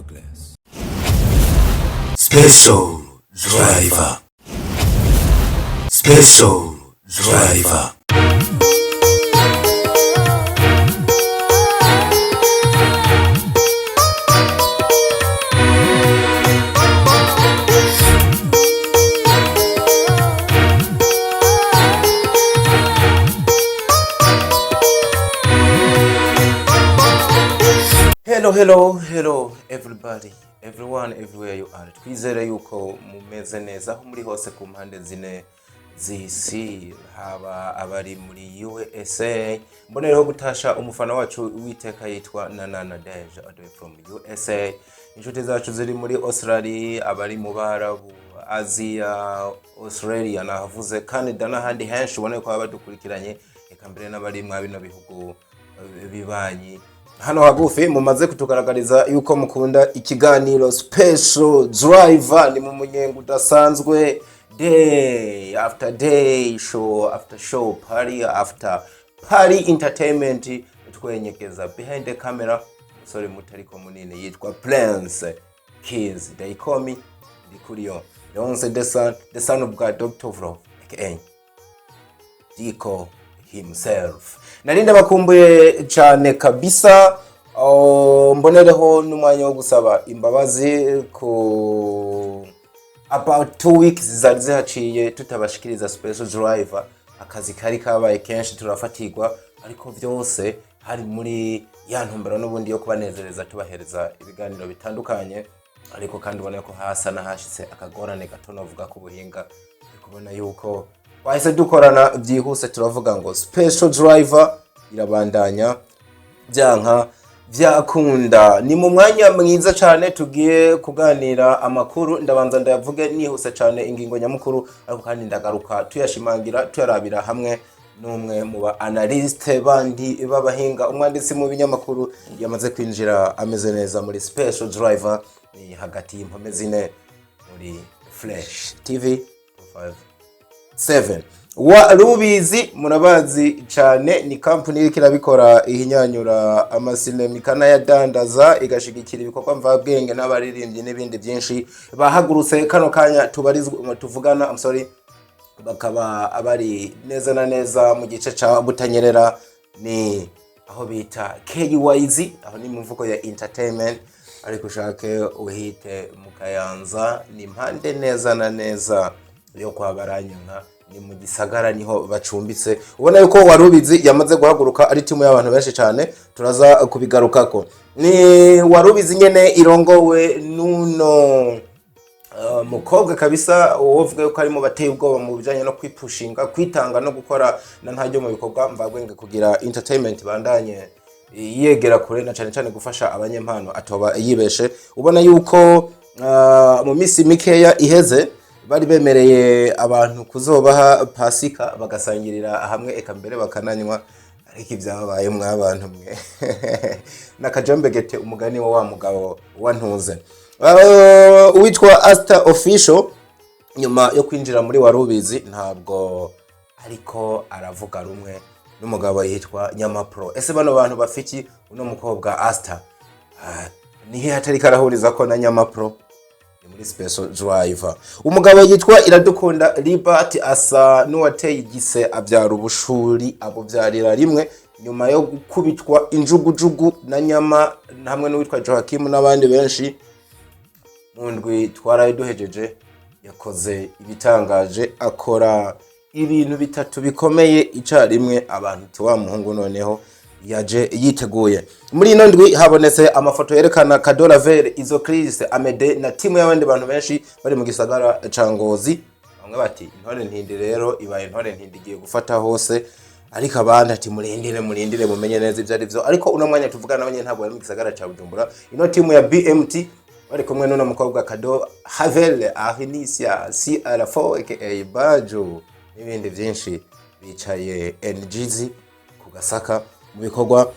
progress. Special driver. Special driver. Hello everybody, everyone, everywhere you are. Twizere yuko mumeze neza aho muri hose ku mpande zine z'isi, haba abari muri USA. Mbonereho gutasha umufana wacu witeka yitwa Nana Deja all the way from USA. Inshuti zacu ziri muri Australia, abari mu Barabu, Asia, Australia nahavuze Canada n'ahandi henshi ubone ko badukurikiranye, eka mbere n'abari mwa bino bihugu bibanyi. Hano hagufi mumaze kutugaragariza yuko mukunda ikiganiro Special Driver, ni mu munyengo udasanzwe, day after day, show after show, party after party entertainment. Twenyekeza behind the camera sorry mutariko munini yitwa Prince Kids, they call me Dico, the son of God, Dr. Vro aka Dico himself. Narinda bakumbuye cyane kabisa, mbonereho n'umwanya wo gusaba imbabazi ku about 2 weeks zari zihaciye tutabashikiriza Special Driver. Akazi kari kabaye kenshi turafatirwa, ariko byose hari muri ya ntumbero n'ubundi yo kubanezereza tubahereza ibiganiro bitandukanye, ariko kandi ubona ko hasa nahashitse akagorane gato navuga ku buhinga, kubona yuko wahise dukorana byihuse. Turavuga ngo Special Driver irabandanya byanka byakunda. Ni mu mwanya mwiza cyane tugiye kuganira amakuru, ndabanza ndavuge nihuse cyane ingingo nyamukuru, ariko kandi ndagaruka tuyashimangira tuyarabira hamwe n'umwe mu ba analyst bandi babahinga, umwanditsi mu binyamakuru yamaze kwinjira ameze neza muri Special Driver. Ni hagati y'impome zine muri Flash TV 7. Warubizi murabazi cyane, ni company iri kirabikora ihinyanyura amasinema ikanayadandaza igashigikira ibikorwa mvabwenge n'abaririmbyi n'ibindi byinshi. Bahagurutse kano kanya tuvugana bakaba abari neza na neza mu gice ca Butanyerera, ni aho bita KYZ, aho ni mu mvugo ya entertainment, ariko ushake uhite mu Kayanza, ni mpande neza na neza yo kwa Baranyonka, ni mu Gisagara niho bacumbitse. Ubona yuko Warubizi yamaze guhaguruka ari timu y'abantu benshi cyane, turaza kubigarukako. Ni Warubizi nyene irongowe nuno mukobwa kabisa, uvuga yuko ari mu bateye ubwoba mu bijanye no kwipushinga, kwitanga no gukora na ntajyo mu bikorwa mbagwenge kugira entertainment bandanye yegera kure, na cyane gufasha abanyempano atoba yibeshe. Ubona yuko mu misi mikeya iheze bari bemereye abantu kuzobaha pasika bagasangirira hamwe, eka mbere bakananywa, ariko ibyabaye mw'abantu mwe nakajombegete umugani wa mugabo wantuze. Uwitwa Asta official nyuma yo kwinjira muri Warubizi ntabwo ariko aravuga rumwe n'umugabo yitwa Nyamapro. Ese bano bantu bafiki uno mukobwa Asta nihe hatari karahuriza ko na Nyamapro muri Special Driver? Umugabo yitwa Iradukunda Liberty asa n'uwateye igise abyara ubushuri abo byarira rimwe nyuma yo gukubitwa injugujugu na Nyama hamwe n'uwitwa Joakim n'abandi benshi. Mu ndwi twaraye duhejeje yakoze ibitangaje, akora ibintu bitatu bikomeye icarimwe. Abantu tuwa muhungu noneho yaje yiteguye. Muri ino ndwi habonetse amafoto yerekana Kado Ravelle, Izo Chris, Amede na timu y'abandi bantu benshi bari mu Gisagara ca Ngozi. Bamwe bati intore ntindi rero ibaye intore ntindi giye gufata hose, ariko abandi ati murindire mumenye neza ivyo ari byo. Ariko uno mwanya tuvugana nabonye ntabwo bari mu Gisagara ca Bujumbura. Ino timu ya BMT bari kumwe n'uno mukobwa Kado Ravelle, Ahinisia CR4 aka Bajo n'ibindi byinshi, bicaye NGZ ku Gasaka mu bikorwa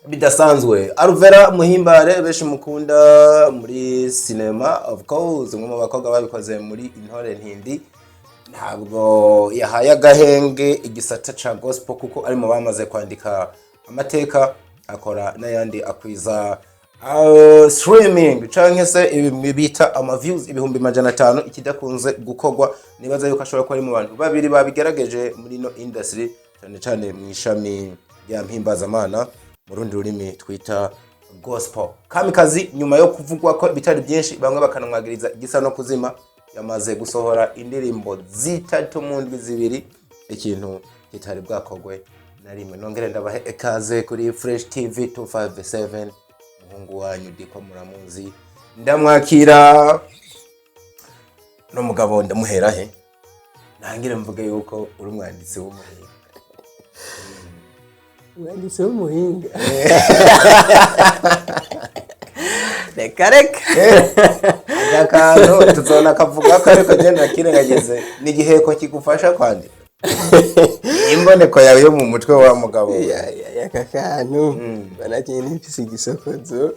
bidasanzwe. Alvella muhimbare benshi mukunda muri cinema, of course umwe mu bakobwa babikoze muri intore ntindi, ntabwo yahaye agahenge igisata ca gospel kuko ari mu bamaze kwandika amateka, akora n'ayandi akwiza streaming canke se ibi bita ama views ibihumbi 500 ikidakunze gukogwa nibaza yuko ashobora ko ari mu bantu babiri babigerageje muri no industry cyane mu ishami ya mpimbazamana mu rundi rurimi twita gospel. Kamikazi nyuma yo kuvugwa ko bitari byinshi bamwe bakanamwagiriza igisa no kuzima yamaze gusohora indirimbo zitatu mu ndwi zibiri ikintu kitari bwakogwe na rimwe. Nongere ndabahe ekaze kuri Fresh TV 257 muhungu wanyu Dico muramuzi ndamwakira no mugabo ndamuhera he nangire mvuge yuko uri umwanditsi w'umuhinga. Umwanditsi w'umuhinga reka akantu tuzona kavuga ko ariko genda kirengageze ni igiheko kigufasha kwandika imboneko yawe yo mu mutwe wa mugabo ya kakantu banagiye n'ifisi gisokozo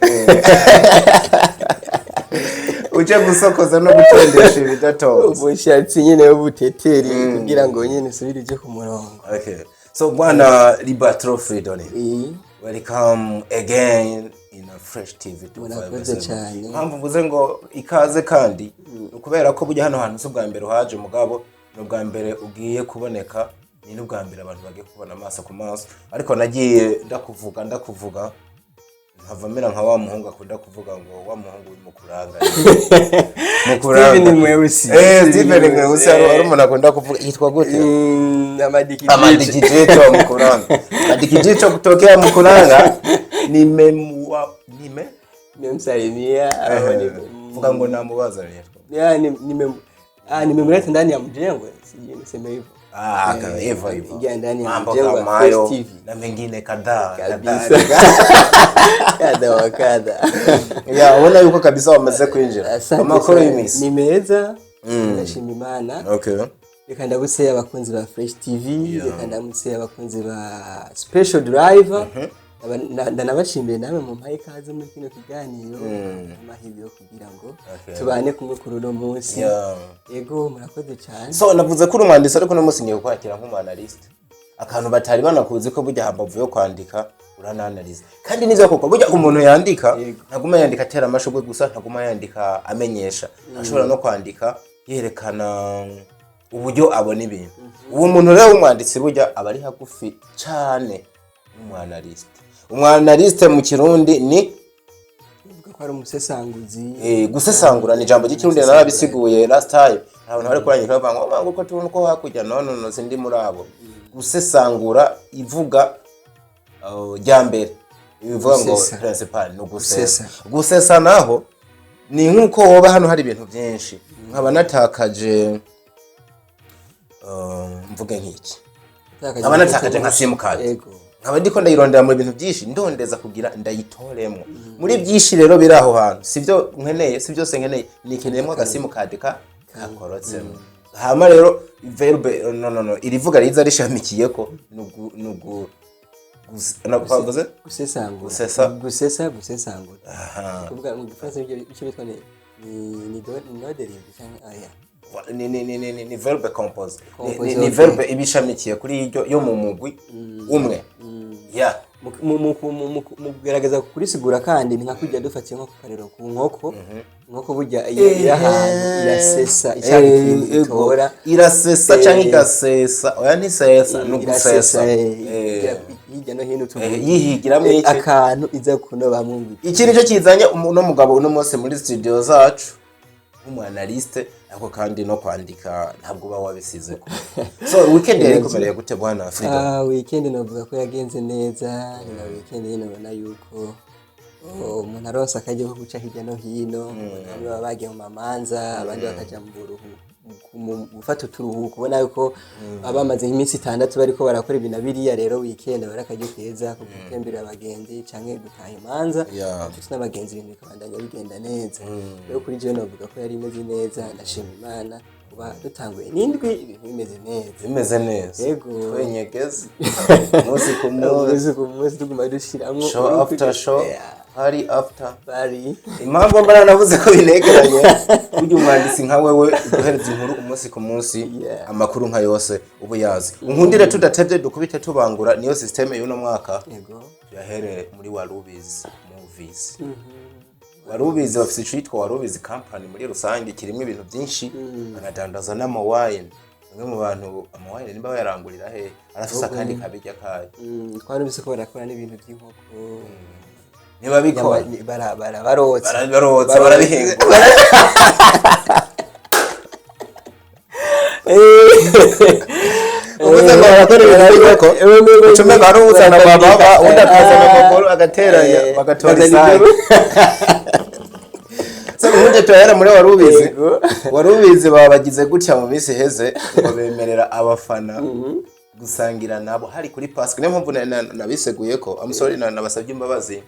uje gusokoza no gutondesha ibidatonze ubushatsi nyine y'ubuteteri kugira ngo nyine subirije ku murongo. Okay, so bwana Libatro Freedom, welcome again in a Fresh TV 257. Mpamvu mvuze ngo ikaze kandi ukubera ko bujya hano hantu subwa mbere haje mugabo no bwa mbere ugiye kuboneka ni n'ubwa mbere abantu bagiye kubona amaso ku maso ariko nagiye ndakuvuga nkavamera nka wa muhungu akunda kuvuga ngo wa muhungu uri mukuranga Steven Mweusi Steven Mweusi ari umuntu akunda kuvuga yitwa gute amadikijito mukuranga adikijito kutokea mukuranga nimemsalimia vuga ngo namubaza rero nimemleta ndani ya mjengo sije niseme hivyo kama hivyo ingia ndani ya mambo mjengo kama wa hayo Fresh TV na mengine kadhaa kadha ya ubona yuko kabisa wamaze kwinjira amakuru y'imisi ni meza ndashima Imana. Okay, reka ndabuseye abakunzi ba Fresh TV reka ndamutse abakunzi ba Special Driver ndanabashimiye namwe mu mpaye kaze muri kino kiganiro amahirwe yo kugira ngo tubane kumwe kuri uno munsi. Yego murakoze cyane. So navuze ko umwanditsi ariko no munsi ngiye kwakira nk'umanalist akantu batari banakuzi ko bujya hambavu yo kwandika urananalize kandi nivyo koko bujya umuntu yandika ntaguma yandika atera amashugwe gusa ntaguma yandika amenyesha ashobora no kwandika yerekana uburyo abona ibintu. Uwo muntu rero umwanditsi bujya abari hagufi cyane umwanalist. Umwanaliste mu Kirundi ni uvuga ko ari umusesanguzi. Gusesangura ni jambo ry'ikirundi narabisiguye last time. Abantu bari kuranyika bavuga ngo ko tubona ko hakujya no sindi muri abo. Gusesangura ivuga jambere bivuga ngo principal no gusesa. Gusesa naho ni nkuko woba hano hari ibintu byinshi nkaba natakaje mvuge nk'iki nkaba natakaje nka simukadi nkaba ndiko ndayirondera mu bintu byinshi ndondeza kugira ndayitoremo muri byinshi rero biri aho hantu sivyo nkeneye sivyo se nkeneye nikeneyemo agasimukadi kakorotsemo hama rero verbe no irivuga riza rishamikiye ko nugu gusesangura kuvuga mu gifaransa icyo bitwa ni derive cyangwa ni verbe compose ni verbe ibishamikiye kuri iryo yo mu mugwi umwe ya mu kugerageza kurisigura kandi ni nka kujya dufatiye nko karero ku nkoko burya yahantu irasesa icyari kitora irasesa cyangwa igasesa oya ntisesa no gusesa hirya no hino yihigiramo iki akantu iza kunoba mu iki nicyo kizanye uno mugabo uno munsi muri studio zacu nk'umwanaliste ariko kandi no kwandika ntabwo uba wabisize ko. So weekend yari komereye gute bwana Freedom? Weekend navuga ko yagenze neza na weekend yino bana yuko umuntu aronsa akajya ko guca hirya no hino bamwe baba bagiye mu mamanza abandi bakaja mu buruhuko gufata uturuhuko ubona yuko abamaze iminsi 6 bariko barakora ibintu biriya rero weekend barakajya keza ko gutembera abagenzi canke gutaha imanza ndetse n'abagenzi ibintu bikabandanya bigenda neza. Rero kuri je navuga ko yari imeze neza ndashima Imana kuba dutanguye n'indwi ibintu bimeze neza yego twenyegeze umunsi ku munsi tuguma dushiramo show after show Party after party. Impamvu mbana navuze ko binegeranye ujye umwanditsi nka wewe uduhereza inkuru umunsi ku munsi amakuru nka yose ubu yazi. Unkundire tudatebye dukubite tubangura niyo system y'uno mwaka. Yego. Yahere muri Warubiz ubizi warubizi bafite icitwa warubizi company muri rusange kirimo ibintu byinshi banadandaza n'amawine bamwe mu bantu amawine nimba bayarangurira he arafisa kandi kabijya kayo twarubise ko barakora n'ibintu by'inkoko niba bikora barotsa barabihinga ubuze ngo barakorera inkoko ucume barutsa na baba udakaza amaguru agateranya bagatora isari ubundi tuyahera muri warubizi babagize gutya mu minsi heze ngo bemerera abafana gusangira nabo hari kuri Pasika niyo mpamvu nabiseguye ko amusori nabasabye imbabazi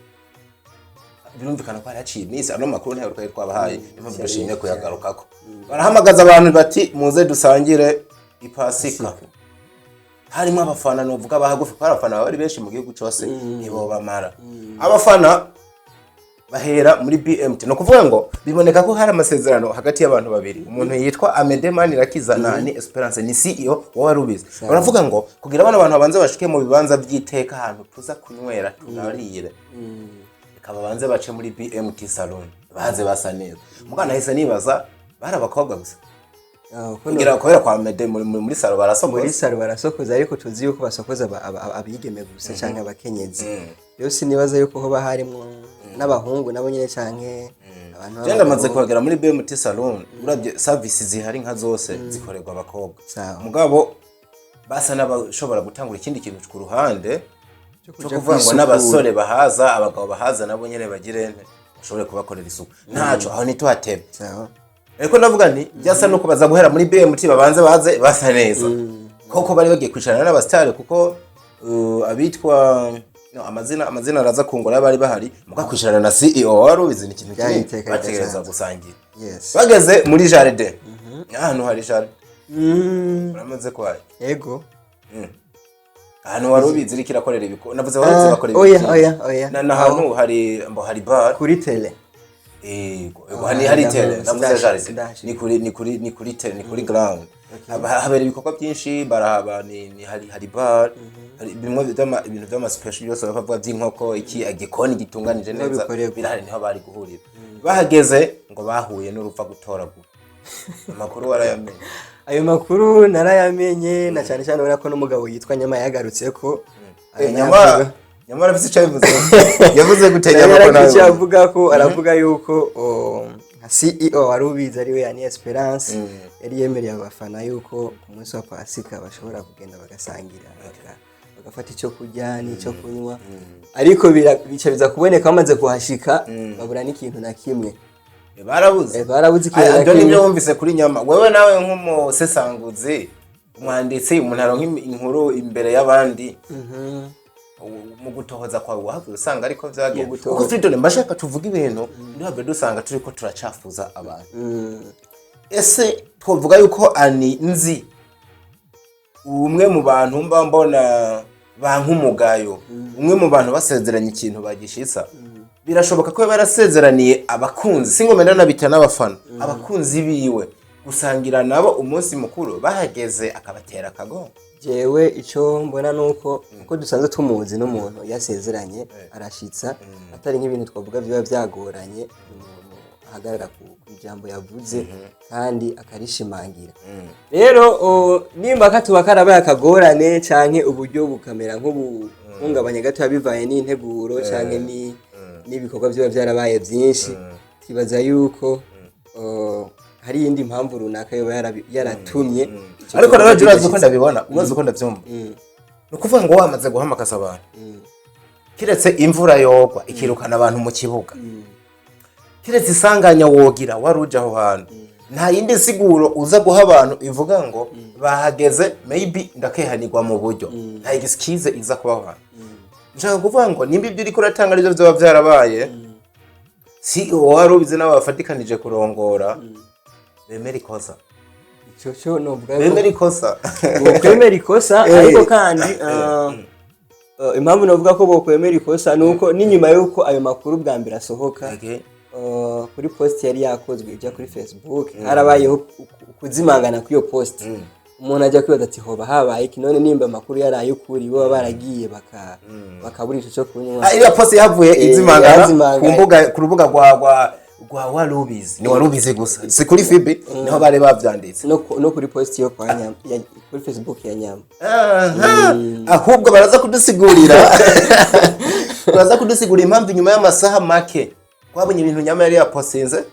birumvikana ko haciye iminsi ano makuru ntayo twari twabahaye impamvu dushimye kuyagarukako barahamagaza abantu bati muze dusangire ipasika harimo abafana novuga bahagufi ko abafana bari benshi mu gihugu cyose nibo bamara abafana bahera muri BMT no kuvuga ngo biboneka ko hari amasezerano hagati y'abantu babiri umuntu yitwa Amedemani Rakiza na ni Esperance ni CEO wa Warubizi baravuga ngo kugira abana abantu banze bashike mu bibanza by'iteka ahantu tuza kunywera tunarire ikaba banze bace muri BMT salon baze basa neza mugana hise nibaza bari abakobwa gusa kugira kubera kwa Amede muri salo barasokoza ariko tuzi yuko basokoza abigeme gusa cyangwa abakenyezi yose nibaza yuko ho baharimo n'abahungu nabo nyine canke abantu genda maze kuhagera muri BMT salon uravye services zihari nka zose zikorerwa abakobwa mugabo basa n'abashobora gutangura ikindi kintu ku ruhande cyo kuvuga ngo n'abasore bahaza abagabo bahaza nabo nyene bagirente bashobore kubakorera isuku ntaco aho ni tuhatebe ariko ndavuga nti byasa no kubaza guhera muri BMT babanze baze basa neza koko bari bagiye kwicarana n'abastare kuko abitwa amazina araza kungora bari bahari mukakwishirana na CEO Warubizi ni ikintu kimwe bategereza gusangira bageze muri jardin ahantu hari jardin uramaze kwaye yego ahantu Warubizi iri kirakorera ibiko navuze Warubizi bakorera oya na ahantu hari bar kuri tele hari tele navuze jardin ni kuri tele ni kuri ground habera ibikorwa byinshi barahaba ni hari bar bimwe ibintu by'ama special yose bavuga by'inkoko iki agikoni gitunganije neza birahari niho bari guhurira bahageze ngo bahuye n'urupfa gutoragura amakuru warayamenye ayo makuru narayamenye na cyane cyane urako n'umugabo yitwa Nyama yagarutse ko Nyama rafise cyabivuze yavuze gutenya ko nawe yavuga ko aravuga yuko nka CEO Warubizi ari we ya ni Esperance yari yemereye abafana yuko ku munsi wa Pasika bashobora kugenda bagasangira bagafata icyo kurya n'icyo kunywa ariko bica kuboneka bamaze kuhashika babura n'ikintu na kimwe barabuze ikintu nibyo wumvise kuri Nyama wewe nawe nk'umusesanguzi umwanditsi umuntu aronka inkuru imbere y'abandi mu gutohoza kwawe wahavuye usanga ariko vyagenze kuko Freedom mbashaka tuvuga ibintu ndihabwe dusanga turiko turacafuza abantu ese twovuga yuko ani nzi umwe mu bantu mbona bankumugayo umwe mu bantu basezeranye ikintu bagishitsa birashoboka ko barasezeraniye abakunzi singomenda nabita n'abafana abakunzi biwe gusangira nabo umunsi mukuru bahageze akabatera akagongo jewe ico mbona nuko uko dusanzwe tumuzi n'umuntu yasezeranye arashitsa atari nk'ibintu twavuga byo byagoranye umuntu ahagarara ku ijambo yavuze kandi akarishimangira rero nimba katuba karabaye akagorane canke uburyo bukamera nk'ubuhungabanye gato bivaye n'integuro canke n'ibikorwa byo byarabaye byinshi kibaza yuko hari indi mpamvu runaka yo yaratumye ariko naraje urazi ko ndabibona urazi ko ndavyumva no kuvuga ngo wamaze guhamakaza abantu kiretse imvura yogwa ikirukana abantu mu kibuga kiretse isanganya wogira waruje aho hantu nta yindi siguro uza guha abantu ivuga ngo bahageze maybe ndakehanirwa mu buryo nta excuse iza kuba abantu nshaka kuvuga ngo nimba ibyo uriko uratanga arivyo byoba byarabaye si Warubizi nawe bafatikanije kurongora bemera ikosa cyo novuga bemera ikosa bokwemera ikosa ariko kandi impamvu novuga ko bokwemera ikosa nuko n'inyuma yuko ayo makuru bwa mbere asohoka kuri post yari yakozwe ijya kuri Facebook harabayeho kuzimangana kwiyo post umuntu ajya kwibaza ati hoba habaye iki none nimba amakuru yaraye ukuri bo baragiye bakabura ico cyo kunywa iriya poste yavuye izimangana ku mbuga ku rubuga rwa warubizi ni warubizi gusa si kuri fibi niho bari bavyanditse no kuri post yo kwa nyama kuri Facebook ya nyama ahubwo baraza kudusigurira impamvu inyuma y'amasaha make twabonye ibintu nyama yari yaposinze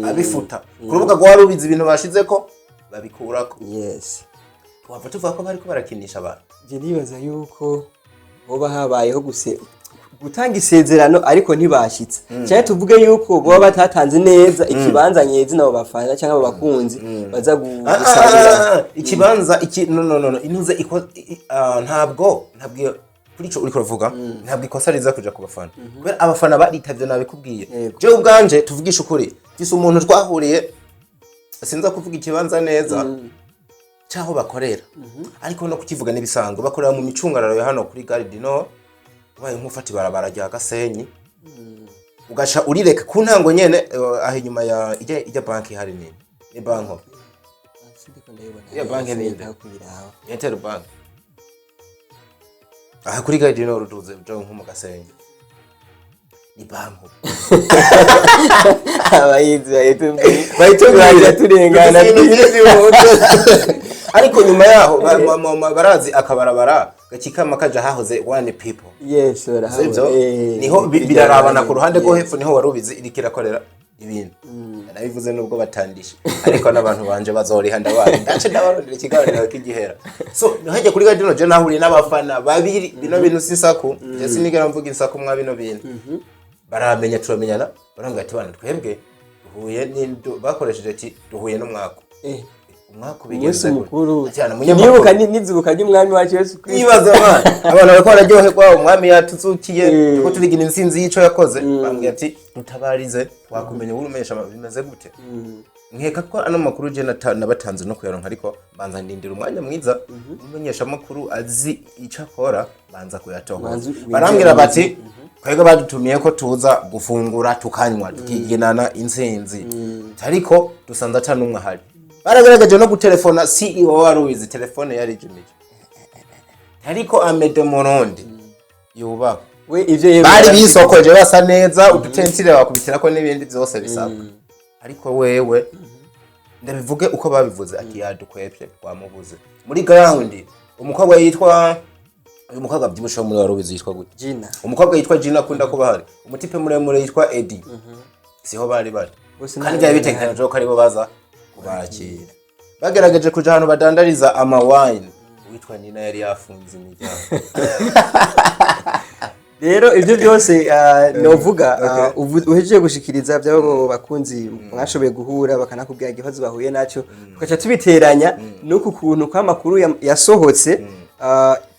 abifuta ku rubuga rwa warubizi ibintu bashizeko babikurako. Yes, twava tuvuga ko bariko barakinisha abantu. Je nibaza yuko hoba habayeho gutanga isezerano ariko ntibashitse cyane tuvuge yuko bo batatanze neza ikibanza nyezi nabo bafana cyangwa abo bakunzi baza gusabira ikibanza no inuze ntabwo kuri ico uriko ravuga ntabwo ikosa riza kuja ku bafana kubera abafana baritavye nabikubwiye je ubwanje tuvugisha ukuri gisa umuntu twahuriye sinza kuvuga ikibanza neza cyaho bakorera ariko no kukivuga nibisanzwe bakorera mu micungararo ya hano kuri Gare du Nord waye nkufati barabara rya Gasenyi ugasha urireka ku ntango nyene aho inyuma ya ijya banki hari nini ni banko ya banki ni Inter bank aha kuri Gare du Nord uduze byo nko mu Gasenyi ni banko abayizi bayitumye turengana ariko nyuma yaho barazi akabarabara gakikama kaja hahoze one people. Yes, niho birarabana ku ruhande rwo hepfo niho warubizi irikirakorera ibintu nabivuze nubwo batandisha ariko nabantu banje bazoriha ndabari ndace ndabarondera ikiganiro k'igihera so hajye kuri Gare du Nord je nahuriye n'abafana babiri bino bintu sisaku je sinigera mvuga insaku mwa bino bintu baramenya turamenyana barambwira ati bana twebwe duhuye n'indu bakoresheje ati duhuye n'umwako umwako bigeze mukuru cyane munyamuka nizubuka ry'umwami wacu Yesu Kristo nibaza abantu bariko bararyoherwa umwami yatuzukiye ko turigina insinzi yico yakoze bambwira ati mutabarize wakumenye urumesha bimeze gute nkeka ko ano makuru je nabatanze no kuyaronka ariko banza ndindira umwanya mwiza umenyesha makuru azi ico akora banza kuyatoha barambwira bati kwega badutumiye ko tuza gufungura tukanywa tukigenana insinzi ariko dusanze atanumwe hari baragaragaje no gutelefona CEO warubizi telefone yari jumije ariko amede Murundi yuba we ivyo bari bisokoje basa neza udutentire bakubitira ko n'ibindi byose bisabwa ariko wewe ndabivuge uko babivuze ati yadukwepye twamubuze muri ground umukobwa yitwa uyu mukobwa byibusha muri warubizi yitwa gute Gina umukobwa yitwa Gina akunda kuba hari umutipe muremure yitwa Eddie siho bari kandi yabitekanye ko aribo baza kubakira bagerageje kuja ahantu badandariza ama wine witwa Nina yari yafunze imiryango rero ibyo byose novuga uhejeje gushikiriza byabo bakunzi mwashoboye guhura bakanakubwira igifazo bahuye naco tukaca tubiteranya nuko kuntu kwa makuru yasohotse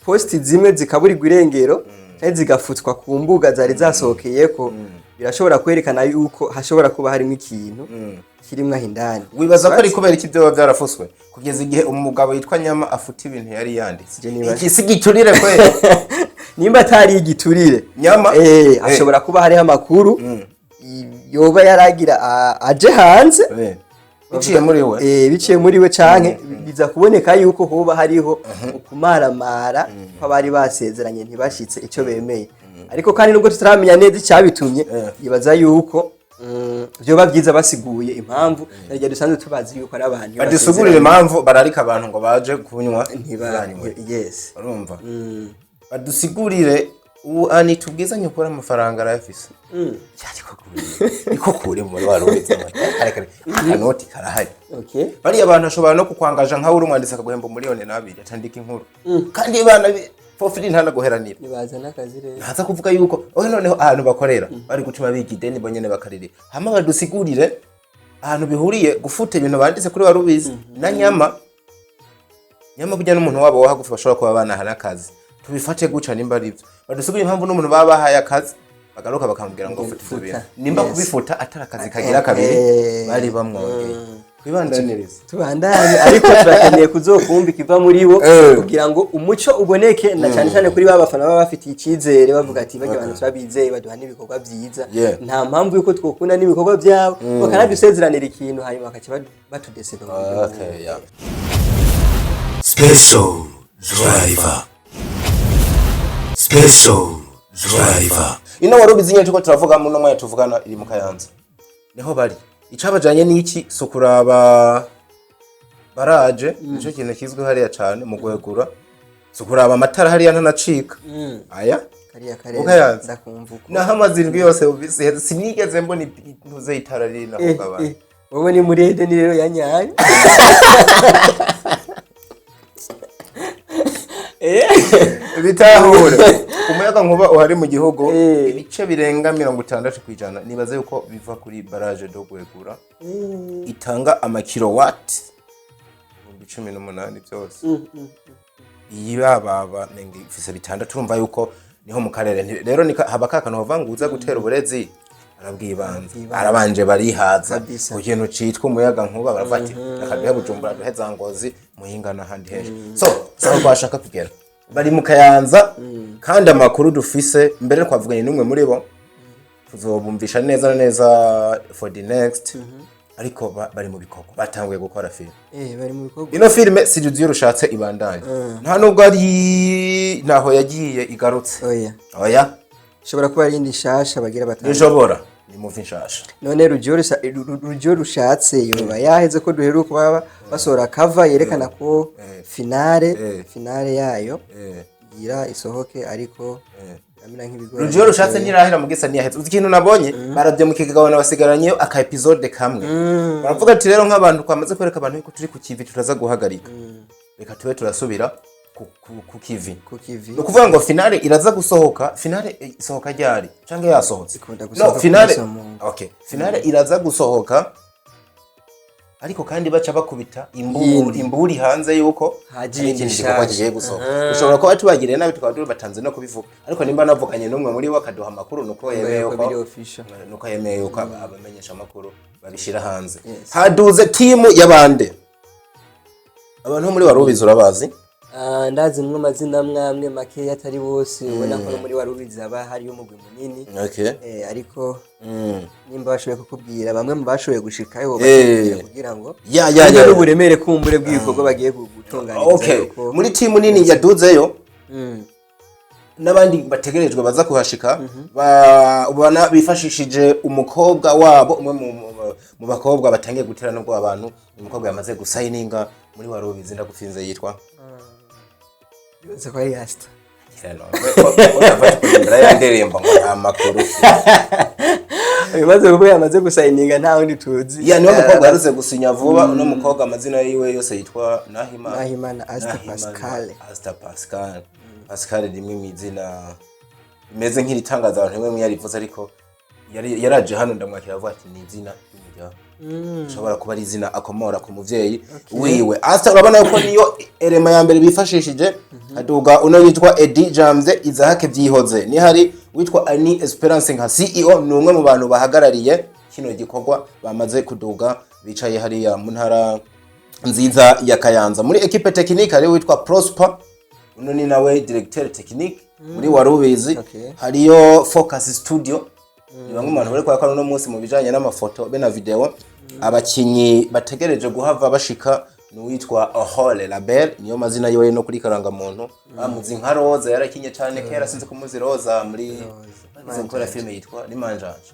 posti zimwe zikaburirwa irengero kandi zigafutswa ku mbuga zari zasohokeyeko birashobora kwerekana yuko hashobora kuba harimo ikintu kirimwa hindani wibaza ko ari kubera iki byo byarafuswe kugeza igihe umugabo yitwa Nyama afuta ibintu yari yanditse iki sigiturire kweli nimba atari igiturire Nyama hashobora kuba hari amakuru yoba yaragira aje hanze biciye muri we canke biza kuboneka yuko hoba hariho ukumaramara ko bari basezeranye ntibashitse ico bemeye ariko kandi nubwo tutaramenya neza icyabitumye yibaza yuko byoba byiza basiguye impamvu naryo dusanzwe tubazi yuko ari abantu badisugurira impamvu bararika abantu ngo baje kunywa ntibanywe yes urumva badusigurire ani tubwizanye ukora amafaranga arayafise iko kure mu wari wese kare akanoti karahari okay bari abantu ashobora no kukwangaje nka uri umwandisa akaguhemba miliyoni 2 atandika inkuru kandi abana fofiri ntana guheranira nibaza nakazi rero haza kuvuga yuko noneho ahantu bakorera bari gutuma bigideni bonyene bakarire hama badusigurire ahantu bihuriye gufuta ibintu banditse kuri warubizi na Nyama burya n'umuntu wabo wahagufi bashobora kuba bana hana akazi tubifate guca nimba arivyo badusigurire impamvu n'umuntu baba haye akazi bagaruka bakamubwira ngo futa ibintu nimba kubifuta atari akazi kagira kabiri bari bamwongeye kwibandaniriza tubandanye ariko turakeneye kuzokumva kiva muri bo kugira ngo umuco uboneke na cyane cyane kuri babafana baba bafitiye ikizere bavuga ati bajya abantu turabizeye baduha n'ibikorwa byiza nta mpamvu yuko twokunda n'ibikorwa byabo bakanadusezeranira ikintu hanyuma bakaca batudeseka Special driver. Special driver. Ino warubizi nyine tuko turavuga mu nomwe tuvugana iri mu Kayanza. Niho bari. Icabajanye n'iki sukuraba baraje nico kintu kizwe hariya cyane mu gwegura. Sukuraba amatara hariya ntanacika. Aya kariya ndakumva uko. Naho amazindwi yose ubise sinigeze mbona intuze itara riri naho kabana. Wowe ni muri Eden rero yanyaye. Bitahura umuyaga nkuba uhari mu gihugu ibice birenga 60% nibaze yuko biva kuri barrage do gwegura itanga amakilowatt 18 byose iyi baba nenge ifise bitanda turumva yuko niho mu karere rero haba kakano havanguza gutera uburezi arabwibanza arabanje barihaza ku kintu citwa umuyaga nkuba baravati akaduhe Bujumbura duheza Ngozi muhingana handi heje so saho bashaka kugera bari mu Kayanza kandi amakuru dufise mbere twavuganye n'umwe muri bo tuzobumvisha neza neza for the next ariko bari mu bikoko batanguye gukora film bari mu bikoko ino filme studio rushatse ibandanye nta nubwo ari naho yagiye igarutse oya shobora kuba ari indi shasha bagira batanga nishobora ni movie shasha none rujyo rushatse yoba yaheze ko duheruka kuba basora cover yerekana ko finale yayo gira isohoke ariko amina nk'ibigora rujyo rushatse ntirahera mu gisa niyaheze uzi ikintu nabonye baravye mu kigabana basigaranye aka episode kamwe baravuga ati rero nk'abantu kwamaze kwereka abantu ko turi ku kivi turaza guhagarika reka tube turasubira ku kivi no kuvuga ngo finale iraza gusohoka finale isohoka ryari canke yasohotse no finale okay finale iraza gusohoka ariko kandi baca bakubita imburi hanze yuko hagiye ikintu kigiye gusohoka ushobora kuba tubagiriye nabi tukaba batanze no kubivuga ariko nimba navuganye n'umwe muri bo akaduha amakuru nuko yemeye nuko yemeye uko abamenyesha amakuru babishira hanze haduze team y'abande abantu muri warubizi urabazi ndazi mwe mazina mwamwe make atari bose ubona ko muri warubizi aba hari umugwi munini ariko nimba bashoboye kukubwira bamwe mu bashoboye gushikayo kugira ngo ya uburemere kumbure bw'ibikorwa bagiye gutunganiriza muri team nini yaduzeyo n'abandi bategerejwe baza kuhashika ubona bifashishije umukobwa wabo umwe mu bakobwa batangiye gutera nubwo abantu umukobwa yamaze gusayininga muri warubizi ndagufinze yitwa Bibaza ko ari Asta. Urafata kugira yanderemba ngo amakuru. Bibaza ko yamaze gusayininga nta wundi tuzi. Ya niwe mukobwa yaruze gusinya vuba uno mukobwa amazina yiwe yose yitwa Nahimana Asta Pascal. Asta Pascal. Pascal rimwe mwizina imeze nk'iritangaza abantu bamwe yarivuze ariko yaraje hano ndamwakira avuga ati ni izina y'umuryango. Ushobora kuba ari izina akomora ku muvyeyi wiwe Asta urabona yuko niyo erema ya mbere bifashishije aduga uno yitwa Eddie Jamze izahake vyihoze ni hari witwa Ani Esperance nka CEO ni umwe mu bantu bahagarariye kino gikorwa bamaze kuduga bicaye hariya mu ntara nziza ya Kayanza muri equipe technique hari witwa Prosper uno ni nawe directeur technique muri warubizi hariyo Focus Studio ni bamwe mu bantu bari kwakora no munsi mu bijanye n'amafoto be na video abakinyi bategereje guhava bashika n'uwitwa Ohole Ravelle niyo mazina yiwe no kuri karanga muntu bamuzi nka Roza yarakinye cyane kera sinzi kumuzi Roza muri gukora filme yitwa ni Manjanje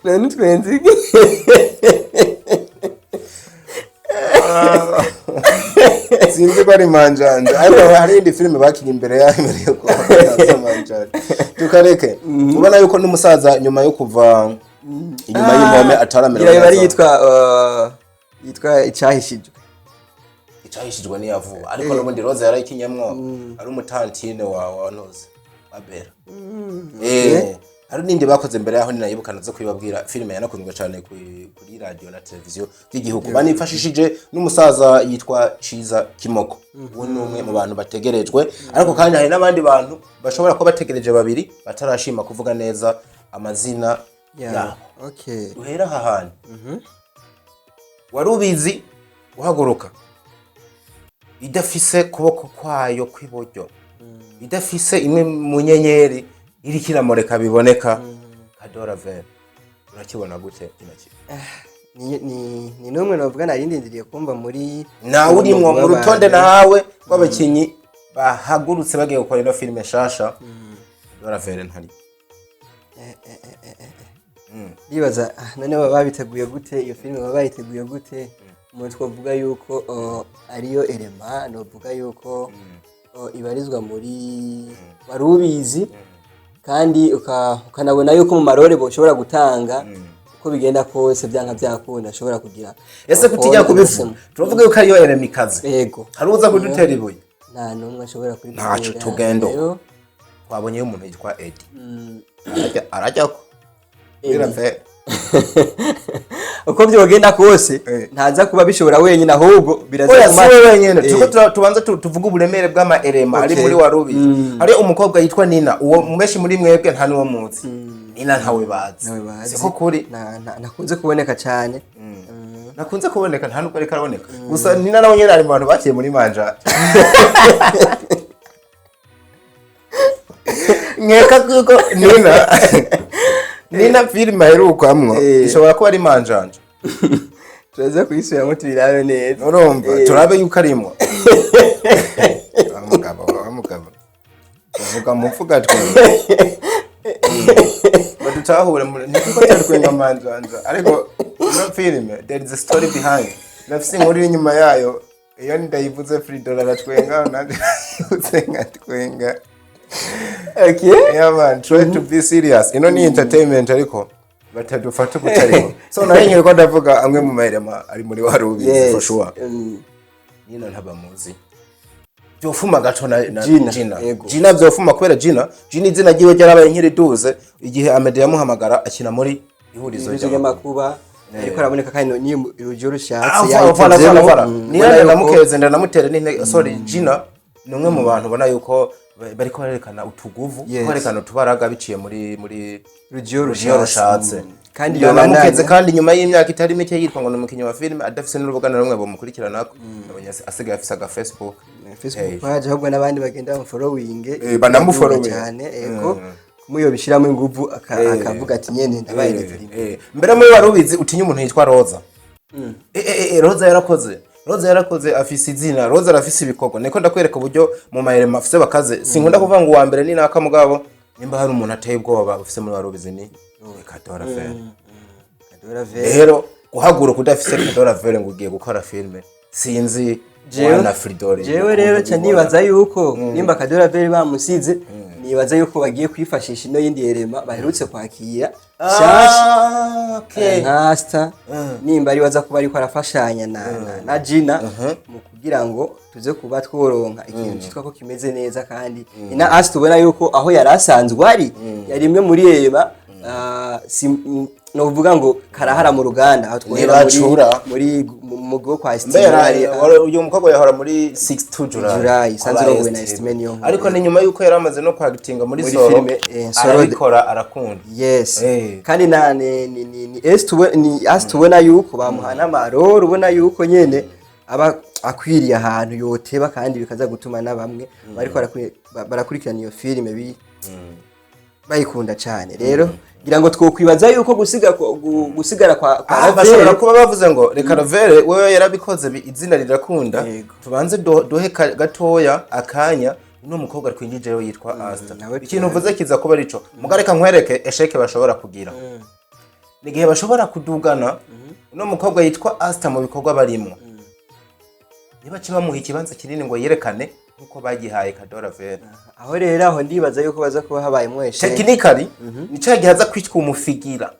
nani twenzi sinzi ko ari Manjanje ariko hari indi filme bakinye imbere yayo mbere yo kuba Manjanje tukareke ubona yuko n'umusaza nyuma yo kuva inyuma y'impome ataramera neza bari yitwa icahishijwe ni yavuba ariko n'ubundi Roza yarakinyemwo ari umutantine wa noze abera hari nindi bakoze mbere yaho ninayibukana zo kwibabwira filme yanakunzwe cyane kuri radio na televiziyo by'igihugu banifashishije n'umusaza yitwa Ciza Kimoko uwo ni umwe mu bantu bategerejwe ariko kandi hari n'abandi bantu bashobora kuba bategereje babiri batarashima kuvuga neza amazina yabo duhera aha hantu warubizi uhaguruka idafise kuboko kwayo kw'iburyo idafise imwe mu nyenyeri iri kiramureka biboneka Ravelle urakibona gute kinaki ni numwe navuga narindindiriye kumva muri nawe urimwo mu rutonde nawe rw'abakinyi bahagurutse bagiye gukora ino filime shasha Ravelle ntari bibaza none baba babiteguye gute iyo filime baba bayiteguye gute umuntu twavuga yuko ariyo elema novuga yuko ibarizwa muri barubizi kandi ukanabona yuko mu marore boshobora gutanga uko bigenda kose byanka byakunda ashobora kugira ese kutijya kubivuga turavuga yuko ariyo Kamikazi yego hari uza kudutera ibuye nta numwe ashobora kuri ntacu tugendo twabonye umuntu yitwa Eddie arajya ko Ravelle uko byogenda kose ntaza kuba bishobora wenyine ahubwo biraza kuma wenyine tuko tubanza tuvuga uburemere bw'ama elema ari muri warubizi hari umukobwa yitwa Nina uwo mweshi muri mwebwe nta niwo munsi Nina ntawe bazi siko kuri nakunze kuboneka cyane nakunze kuboneka nta nubwo ariko araboneka gusa Nina nawe nyene ari mu bantu bakiye muri manja nkeka kuko Nina filime aherukamwo ishobora kuba ari manjanja turaza kuyisubiramo tubirabe neza urumva turabe yuko arimwo umugabo uvuga mu mvuga twenge badutahure niko cyari kwenga manjanja ariko no filime there is a story behind nafise inkuru inyuma yayo iyo ndayivuze $3 twenga nandi utsenga twenga. Okay. Yeah man, try to be serious. Ino ni entertainment ariko batadufata kutariko. So narenye ko ndavuga amwe mu mahirema ari muri warubizi for sure. Nina ntabamuzi. Byofuma gato na Gina. Gina byofuma kubera Gina izina giwe cyarabaye nkiri duze igihe Amede yamuhamagara akina muri ihurizo ry'amakuba. Ariko araboneka kandi ni urujyo rushatse yayitezemo. Nina namukeze ndanamutere n'intege. Sorry Gina ni umwe mu bantu bona yuko bariko barerekana utuguvu barerekana utubaraga biciye muri rujyo rushatse kandi yonamukeze kandi nyuma y'imyaka itari mike yitwa ngo n'umukinyi wa filime adafise n'urubuga na rumwe bamukurikirana nabonye asigaye afise aga Facebook page ahubwo n'abandi bagenda mu following banamufollowing cyane ego kumuyo bishiramo inguvu akavuga ati nyene ndabaye filime mbere muri warubizi utinya umuntu yitwa Roza Roza yarakoze afise izina Roza arafise ibikoko niko ndakwereka uburyo mu mahirema afise bakaze sinkunda kuvuga ngo wa mbere ni naka mugabo nimba hari umuntu ateye ubwoba ufise muri warubizi ni Ravelle rero guhagura kudafise Ravelle ngo ugiye gukora filme sinzi wana Fridore jewe rero cya nibaza yuko nimba Ravelle bamusize nibaza yuko bagiye kwifashisha ino yindi yerema baherutse kwakira Asta nimba ari waza kuba ariko arafashanya na Gina mu kugira ngo tuze kuba tworonka ikintu cyitwa ko kimeze neza kandi ina Asta ubona yuko aho yarasanzwe ari yari imwe muri yerema no vuga ngo karahara mu ruganda aho twera muri mugo kwa estimate uyu mukobwa yahora muri 62 July sanzuro we na estimate yo ariko ni nyuma yuko yaramaze no kwagitinga muri Nsoro arabikora arakunda yes kandi ni Asta ubona yuko bamuhana amaroro ubona yuko nyene aba akwiriye ahantu yoteba kandi bikaza gutuma nabamwe bariko barakurikirana iyo filime bayikunda cyane rero ngira ngo twokwibaza yuko gusigara kwa bashobora kuba bavuze ngo reka Ravelle wewe yarabikoze izina rirakunda tubanze dohe gatoya akanya no mukobwa twinjijeyo yitwa Asta ikintu uvuze kiza kuba arico mugareka nkwereke esheke bashobora kugira nigihe bashobora kudugana no mukobwa yitwa Asta mu bikorwa barimo niba kibamuha ikibanza kinini ngo yerekane nkuko bagihaye Ravelle aho rero aho ndibaza yuko baza kuba habaye mweshe technically nicaye gihaza kwitwa umufigira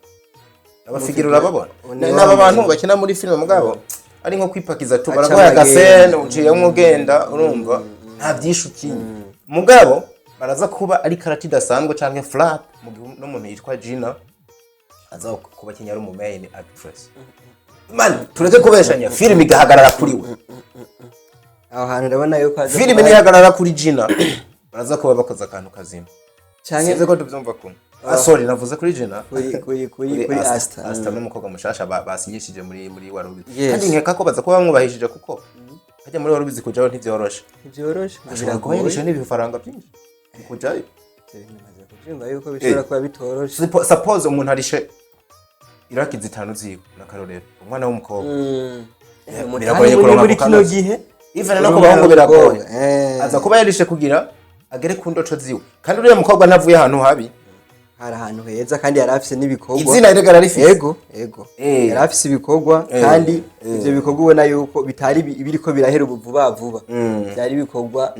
abafigira urababona n'aba bantu bakina muri filime mugabo ari nko kwipakiza tu baragoya gasene uciye umugenda urumva nta byishukiye mugabo baraza kuba ari karati dasanzwe canke flat no muntu yitwa Gina aza kuba kinyari mu main actress man tureke kubeshanya filime igahagarara kuri we aho hantu ndabona yuko filime nihagarara kuri Gina baraza kuba bakoza akantu kazima cyane ko tubyumva ko sorry navuze kuri Gina kuri Asta n'umukobwa mushasha basinyishije muri warubizi kandi nkeka ko baza kuba bamwubahishije kuko hajya muri warubizi kujaho ntivyoroshe biragoye n'ibifaranga byinshi kujayo bimaze kubyumva yuko bishobora kuba bitoroshe suppose umuntu arishe iraki zitanu ziwe nakarorero umwana w'umukobwa biragoye kuronka muri kino gihe even no kubahungu biragoye aza kuba yarishe kugira agere ku ndoto ziwe kandi uriya mukobwa ntavuye ahantu habi hari ahantu heza kandi yari afise n'ibikorwa izina rega rarifise yego yari afise ibikorwa kandi ivyo bikorwa ubona yuko bitari biriko birahera vuba byari ibikorwa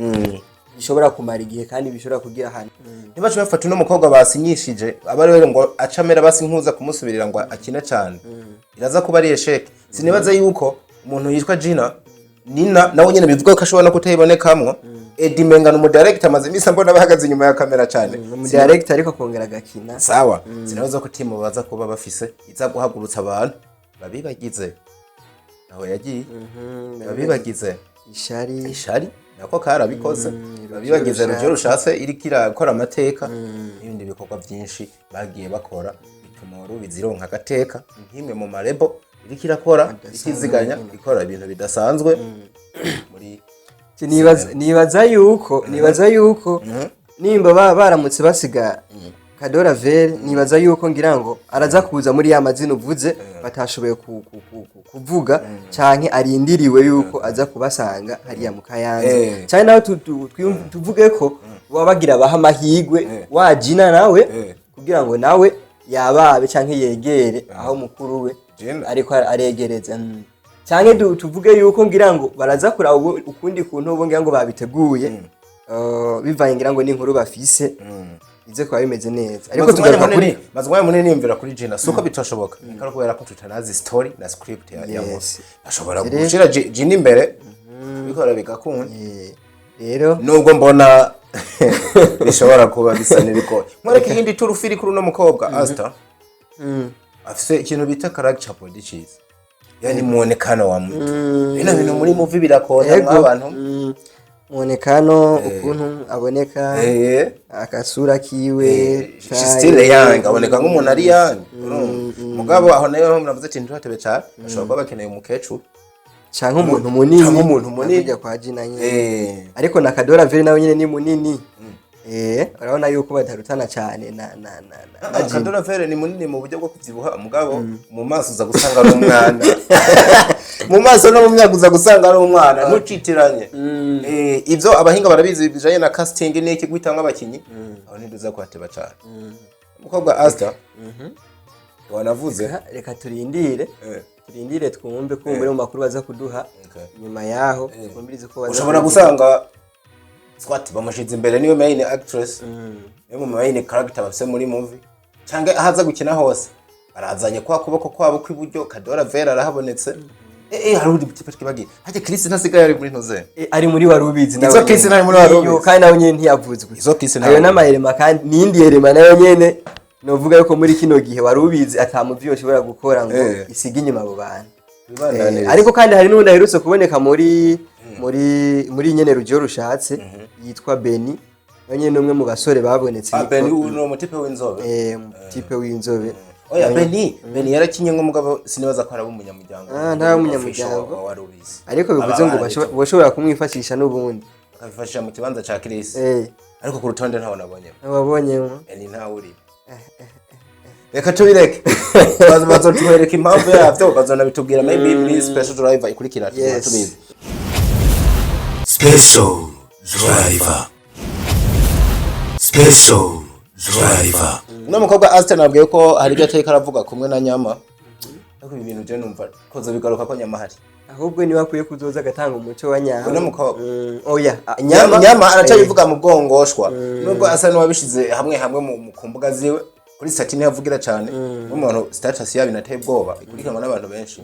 bishobora kumara igihe kandi bishobora kugira ahantu nibaje bafata uno mukobwa basinyishije aba rero ngo acamera basi nkuza kumusubirira ngo akina cyane iraza kuba ari esheke sinibaza yuko umuntu yitwa Gina Nina nawe nyene bivuga ko ashobora no kutayibonekamwo Eddie Mengano mu director amaze imisa mbona bahagaze inyuma ya kamera cyane mu director ariko kongera gakina sawa sinabaza ko timu baza kuba bafise iza guhagurutsa abantu babibagize aho yagiye babibagize ishari nako karabikoze babibagize rujyo rushatse iri kirakora amateka n'ibindi bikorwa byinshi bagiye bakora bituma rubizironka agateka nkimwe mu marebo iri kirakora ikiziganya ikora ibintu bidasanzwe muri nibaza yuko nimba baramutse basiga Ravelle nibaza yuko ngira ngo araza kuza muri ya mazina uvuze batashoboye kuvuga canke arindiriwe yuko aza kubasanga hariya mu Kayanza cyane nawe tuvuge ko wabagira baha amahigwe wajina nawe kugira ngo nawe yababe canke yegere aho mukuru we ariko aregereza canke tuvuge yuko ngira ngo baraza kuraba ukundi kuntu ubo ngira ngo babiteguye bivanye ngira ngo n'inkuru bafise ize kwa bimeze neza ariko tugaruka kuri mazwaye munini yumvira kuri Gina suko bitoshoboka ikara kubera ko tutanazi story na script ya Mose ashobora gushira Gina imbere bikora bigakunda rero nubwo mbona bishobora kuba bisa n'ibiko mwereke yindi turufiri kuri no mukobwa Asta afise ikintu bita character body yani muonekano wa mtu ina bintu muri movie birakona nk'abantu muonekano ukuntu aboneka akasura kiwe still young aboneka nk'umuntu ari young mugabo aho nayo muravuze ati ntiratebe cyane ashobora kuba bakeneye umukecuru canke umuntu munini ajya kwa Gina nyine ariko na Ravelle nawe nyine ni munini urabona yuko batarutana cyane na Ravelle ni munini mu buryo bwo kuvyibuha mugabo mu maso uza gusanga ari umwana mu maso no mu myaka uza gusanga ari umwana ntucitiranye ivyo abahinga barabizi bijanye na casting n'iki gwitanga abakinyi aho ntiduza kwateba cyane umukobwa Asta wanavuze reka turindire twumve kumbure mu makuru baza kuduha nyuma yaho twumvirize ko ushobora gusanga Swat bamushize imbere niyo main actress yo mu main character bafise muri movie cyangwa ahaza gukina hose barazanye kwa kuboko kwabo kw'iburyo Ravelle arahabonetse hari uri bitipatike bagiye haje Chris ntasigaye ari muri ntoze ari muri warubizi nawe izo Chris nawe muri warubizi kandi nawe nyene ntiyavuzwe izo Chris nawe ayo n'amaherema kandi nindi herema nayo nyene novuga yuko muri kino gihe warubizi atamuvi yoshobora gukora ngo isiga inyuma abo bantu ariko kandi hari n'undi aherutse kuboneka muri nyene rujyo rushatse yitwa Beni nyene numwe mu basore babonetse Beni uno mutipe w'inzobe mutipe w'inzobe oya Beni yarakinye ngo mugabo sinibaza ko ari umunyamuryango nta umunyamuryango ariko bivuze ngo bashobora kumwifashisha n'ubundi akabifashisha mu kibanza ca Chris ariko ku rutonde ntawo nabonye Beni ntawo uri reka tubireke bazotwereka impamvu yavyo bazona bitubwira maybe muri special driver ikurikira tubizi Special driver no mukobwa Asta nabwiye ko hari byo ateka aravuga kumwe na Nyama ariko ibintu je numva koza bigaruka ko Nyama hari ahubwo ni wakwiye kuzoza gatanga umuco wa Nyama no mukobwa oya Nyama aracabivuga mu bwongoshwa nubwo asa n'uwabishize hamwe mu kumbuga ziwe kuri statini yavugira cyane n'umuntu status yabi nateye bwoba ikurikiranwa n'abantu benshi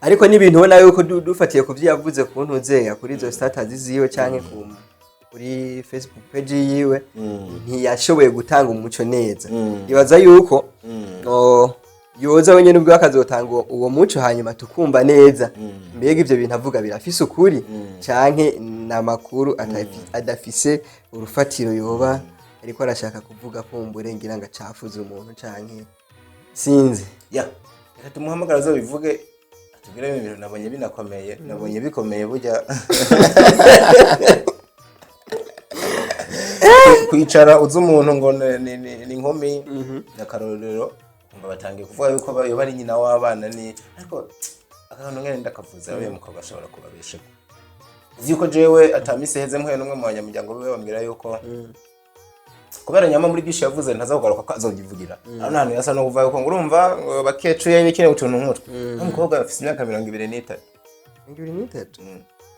ariko n'ibintu ubona yuko dufatiye ku byo yavuze ku ntuzeya kuri izo status ziwe cyane kuri Facebook page yiwe ntiyashoboye gutanga umuco neza ibaza yuko yoza wenyine ubwo akazotanga uwo muco hanyuma tukumva neza mbega ivyo bintu avuga birafise ukuri canke namakuru adafise urufatiro yoba ariko arashaka kuvuga kumbure ngira ngo acafuze umuntu canke sinzi reka tumuhamagara zo bivuge atubwire ibintu nabonye binakomeye nabonye bikomeye burya kwicara uzi umuntu ngo ni inkumi na karorero numva batangiye kuvuga yuko bari nyina w'abana ni ariko akantu ngene ndakavuze abe mukobwa ashobora kubabesha yuko jewe atamisi heze mpuye numwe mu banyamuryango biwe bambwira yuko kubera nyama muri bishi yavuze ntazakugaruka ko azogivugira hano hantu yasa no kuva yuko ngurumva bakecuye bikene utuntu nk'utwo umukobwa afite imyaka 23 23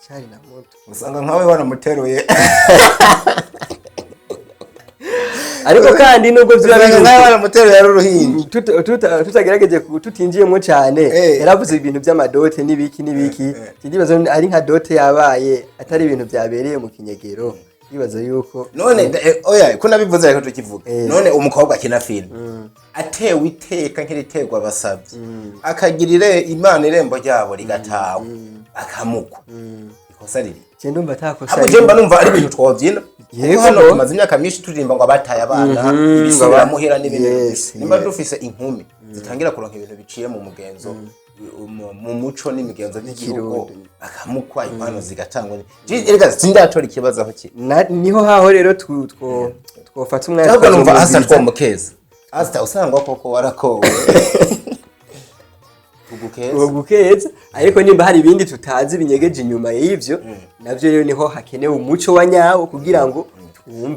cyari na moto usanga nkawe wanamuteruye ariko kandi nubwo byabanga nkawe wanamuteruye yari uruhinja tutagerageje tutinjiyemo cyane yaravuze ibintu by'amadote n'ibiki ndibazo ari nka dote yabaye atari ibintu byabereye mu kinyegero yibaza yuko none oya ko nabivuze ariko tukivuga none umukobwa akina film atewe iteka nk'iriterwa basabye akagirire imana irembo ryabo rigatawa akamukwa ikosa riri je ndumva takosa abo je mba numva ari ibintu twovyina yego hano tumaze imyaka myinshi turirimba ngo abataye abana ibisubira muhira n'ibintu nimba dufise inkumi zitangira kuronka ibintu biciye mu mugenzo mu muco n'imigenzo by'igihugu akamukwa impano zigatangwa erega sindatora ikibazo aho ki niho haho rero twofata umwanya cyangwa numva Asta twomukeza Asta usanga koko warakowe ugukeza ariko nimba hari ibindi tutazi binyegeje inyuma y'ivyo navyo rero niho hakenewe umuco wa nyawo kugira ngo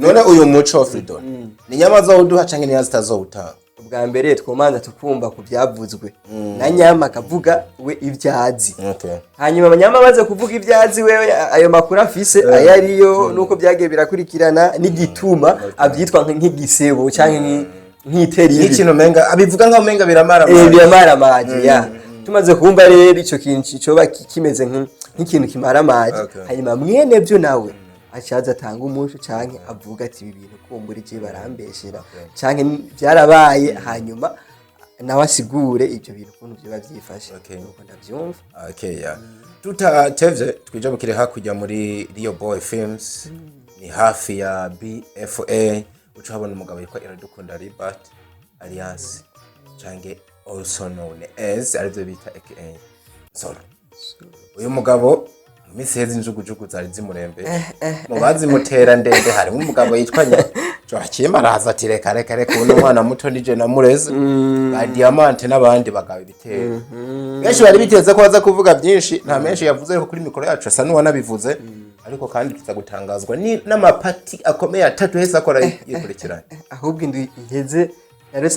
none uyu muco Freedom ni nyama zo uduha canke ni Asta zo utanga ubwa mbere twomanza tukumva ku byavuzwe na nyama akavuga we ibyazi hanyuma abanyama baze kuvuga ibyazi we ayo makuru afise ayariyo nuko byagiye birakurikirana n'igituma abyitwa nk'igisebo canke nk'iteri ikintu menga abivuga nka menga biramara amaji ya tumaze kumva rero ico kintu coba kimeze nk'ikintu kimara amaji hanyuma mwene byo nawe acaza atanga umusho canke avuga ati ibi bintu kumburije barambeshera canke byarabaye hanyuma nawe asigure ibyo bintu kuntu byo bavyifashe nuko ndavyumva tutatevye twija bukire hakujya muri Rio Boy Films ni hafi ya BFA uco habona umugabo yitwa Iradukunda Libat alias canke also known as arivyo bita aka Nsoro uyu mugabo misezi njugujugu zari zimurembe mubazi mutera ndende harimo umugabo yitwanya Joachim araza ati reka kuno mwana muto nije namureze ba diamante nabandi bagabo bitera benshi bari biteze ko baza kuvuga byinshi nta menshi yavuze ariko kuri mikoro yacu asa nuwa nabivuze ariko kandi tuza gutangazwa ni n'amapati akomeye atatu hese akora yikurikiranye ahubwo indu iheze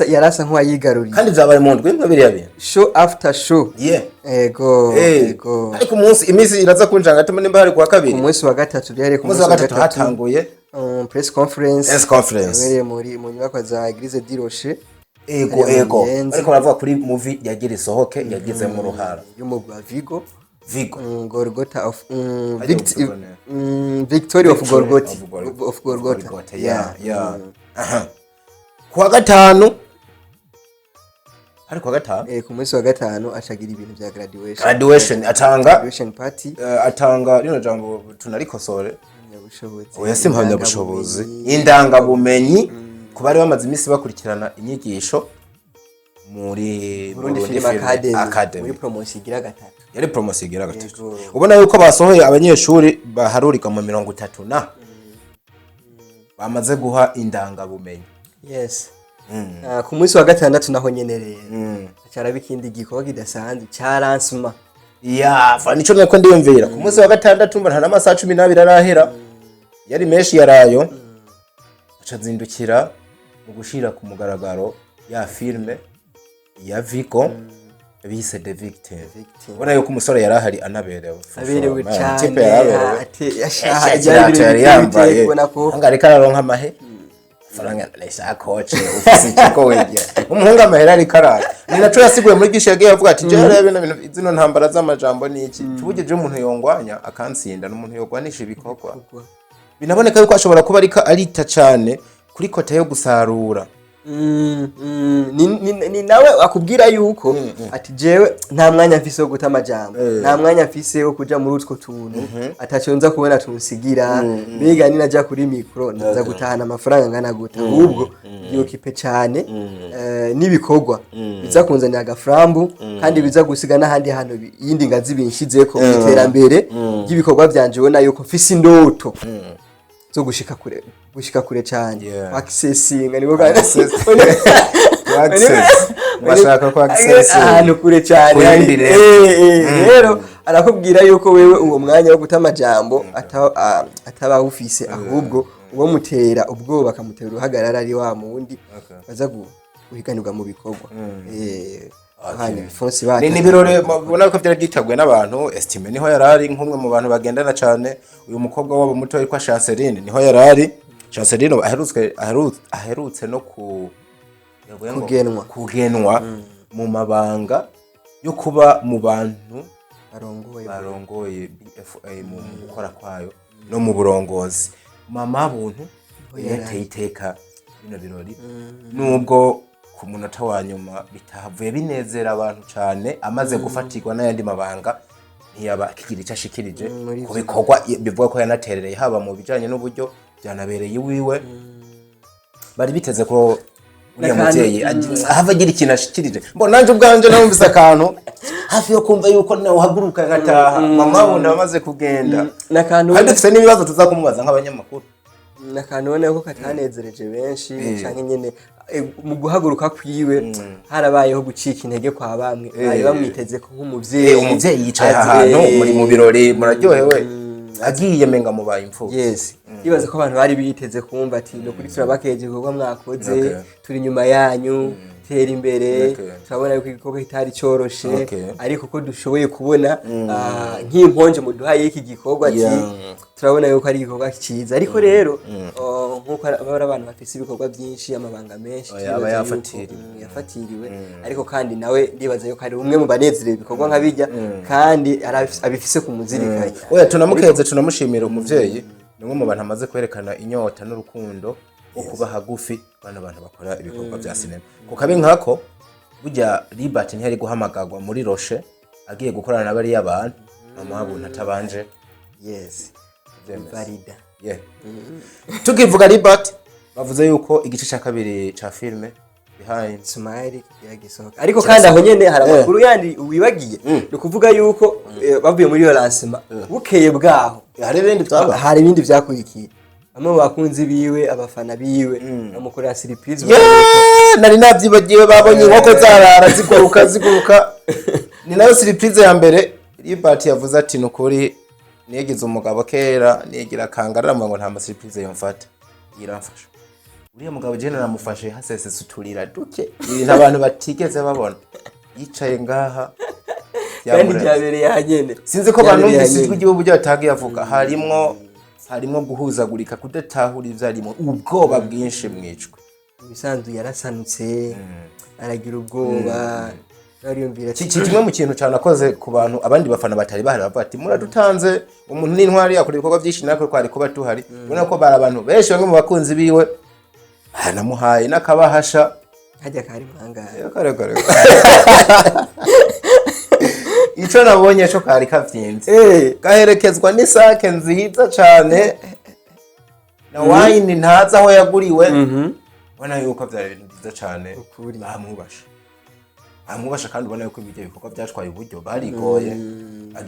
yarasa nk'uwayigaruriye kandi byabaye mu ndwi nkabiri yabiye show after show ego ariko iminsi iraza kunjanga atuma nimba hari kwa kabiri umunsi wa gatatu byari ku munsi wa gatatu hatanguye press conference mu nyubako za Eglise di Roche ego ariko baravuga kuri movie yagira isohoke yagize mu ruhara y'umugwa Vigo Golgotha of Victory of Golgotha yeah kwa gatanu ari kwa gatanu ku munsi wa gatanu ashagira ibintu bya graduation atanga graduation party atanga rino jambo tunarikosore nyabushobozi oya simpamya bushobozi indanga bumenyi kubari bamaze imisi bakurikirana inyigisho muri Burundi Film Academy muri promotion igira gatatu yari promotion igira gatatu ubona yuko basohoye abanyeshuri baharurika mu 30 na bamaze guha indanga bumenyi yes ku munsi wa gatandatu naho nyenereye cyaraba ikindi gikorwa kidasanzwe cyaransuma Fanny cyo nako ndiyumvira ku munsi wa gatandatu mbona nta masaha 12 arahera yari menshi yarayo acazindukira mu gushira ku mugaragaro ya filme ya Vico bise The Victim ubona yuko umusore yarahari anaberewe cyane yari yambaye angarika araronka amahe faranga lesa coach ufise ikiko wege umuhungu amahera ari karara ni naco yasiguye muri gishe yagiye avuga ati je rebe na zino ntambara z'amajambo niki tubugije umuntu yongwanya akansinda n'umuntu yogwanisha ibikorwa binaboneka yuko ashobora kuba arita cyane kuri kota yo gusarura ni nawe akubwira yuko ati jewe nta mwanya mfise wo guta amajambo nta mwanya mfise wo kuja muri utwo tuntu atacyonza kubona tunsigira biga ni naja kuri mikro ndaza gutahana amafaranga ngana guta ahubwo yokipe cyane nibikorwa biza kunzanira agaframbu kandi biza gusiga n'ahandi hantu yindi ngazi binshizeko iterambere y'ibikorwa byanje ubona yuko mfise indoto zo gushika kure cyane accessing nibo bashaka ko access ahantu kure cyane rero arakubwira yuko wewe uwo mwanya wo guta amajambo ataba ufise ahubwo uwo mutera ubwoba akamutera uruhagarara ari wa mundi baza guhiganirwa mu bikorwa ni birore ubona ko byari byitagwe n'abantu. Estime niho yarari nk'umwe mu bantu bagendana cyane. Uyu mukobwa wabo muto yitwa Chanceline niho yarari. Chanceline aherutse no kugenwa mu mabanga yo kuba mu bantu barongoye BFA mu gukora kwayo no mu burongozi. Mama buntu yateye iteka bino birori nubwo ku munota wa nyuma bitahavuye binezera abantu cyane amaze gufatirwa n'ayandi mabanga ntiyaba kigira icyo ashikirije ku bikorwa bivuga ko yanaterereye haba mu bijanye n'uburyo byanabereye iwiwe. Bari biteze ko uriya muvyeyi ahava agira ikintu ashikirije. Mbona nanje ubwanje namvise akantu hafi yo kumva yuko nawe uhaguruka ngataha mama wundi amaze kugenda nakantu kandi dufite n'ibibazo tuzakumubaza nk'abanyamakuru. Nakantu ubona ko katanezereje benshi canke nyene mu guhaguruka kwiwe harabayeho gucika intege kwa bamwe bari bamwiteze ko nk'umuvyeyi umuvyeyi yicaye ahantu muri mu birori muraryohewe agiye menga mubaye imfu. Yes ibaze ko abantu bari biteze kumva ati no kuri turabakeje kuko mwakoze turi nyuma yanyu tera imbere turabona yuko igikorwa kitari cyoroshe ariko ko dushoboye kubona nk'imponje mu duhaye iki gikorwa turabona yuko ari igikorwa cyiza. Ariko rero nkuko abara abantu bafise ibikorwa byinshi amabanga menshi yaba yafatiriwe ariko kandi nawe ndibaza yuko ari umwe mu banezerewe ibikorwa nk'abijya kandi abifise ku muzirikanye. Oya tunamukeze tunamushimira umuvyeyi nimwe mu bantu amaze kwerekana inyota n'urukundo wo kuba hagufi bano bantu bakora ibikorwa bya sinema. Kukabe nkako burya Libert ntiyari guhamagagwa muri Roche agiye gukorana n'abari y'abantu mama wabo ntatabanje valida tukivuga Libert bavuze yuko igice cya kabiri ca filme Behind Smile yagisohoka ariko kandi aho nyene hari amakuru yandi wibagiye no kuvuga yuko bavuye muri yo lancement bukeye bwaho hari ibindi byakurikiye bamwe bakunzi biwe abafana biwe bamukorera surprise nari nabyibagiwe babonye inkoko zarara ziguruka ni nayo surprise ya mbere. Libert yavuze ati nukuri nigize umugabo kera nigira kangarara ngo nta surprise yomfata iramfasha. Uriya mugabo je naramufashe hasese suturira duke ibintu abantu batigeze babona yicaye ngaha kandi byabereye hanyene. Sinzi ko abantu bisizwe igihe uburyo atagiye avuga harimo guhuzagurika kudatahura ivyarimo ubwoba bwinshi mwicwe. Ibisanzwe yarasanutse aragira ubwoba nariyumvira kimwe mu kintu cyane akoze ku bantu abandi bafana batari bahari bavuga ati muradutanze umuntu n'intwari yakora ibikorwa byinshi nako kwari kuba tuhari. Ubona ko bari abantu benshi bamwe mu bakunzi biwe namuhaye n'akabahasha hajya kari mwangaye kare ico nabonye cyo kari kavyinze gaherekezwa n'isake nziza cyane na wine ntaza aho yaguriwe. Ubona yuko byari ibintu byiza cyane amubasha kandi ubona yuko ibyo bikorwa byatwaye uburyo barigoye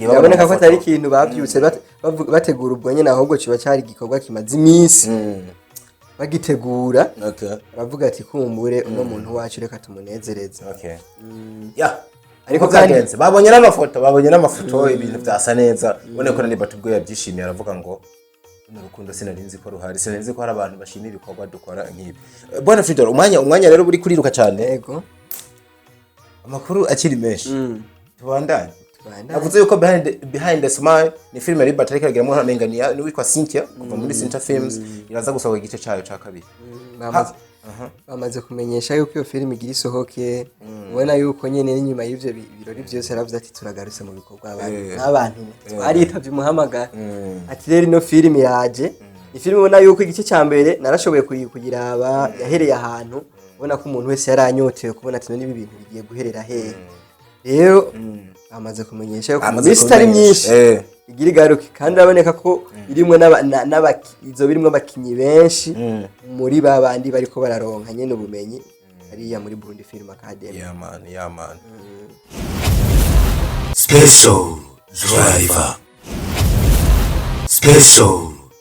baboneka ko atari ikintu babyutse bategura ubwo nyene ahubwo kiba cyari igikorwa kimaze iminsi bagitegura baravuga ati kumbure uno muntu wacu reka tumunezereze. Ariko byagenze babonye n'amafoto ibintu byasa neza. Ubone ko Libert ubwo yabyishimiye aravuga ngo urukundo sinarinzi ko ruhari sinarinzi ko hari abantu bashimira ibikorwa dukora nk'ibi. Bwana Fidor umwanya rero buri kuriruka cyane yego amakuru akiri menshi tubandanye. Avuze yuko Behind the Smile ni filime Libert ariko agiramo namenganiya ni witwa Cynthia kuva muri Cynthia Films iraza gusohoka igice cyayo cya kabiri. Bamaze kumenyesha yuko iyo filime igira isohoke ubona yuko nyene n'inyuma y'ivyo birori byose yaravuze ati turagarutse mu bikorwa n'abantu twaritavye umuhamagara ati rero ino filime yaje ni filime ubona yuko igice cya mbere narashoboye kuyiraba yahereye ahantu ubona ko umuntu wese yaranyotewe kubona ati none ibi bintu bigiye guherera hehe. Rero bamaze kumenyesha yuko mistari myinshi igira igaruke kandi uraboneka ko irimo izo birimo abakinyi benshi muri babandi bariko bararonka nyene ubumenyi hariya muri Burundi Film Academy. Man. Special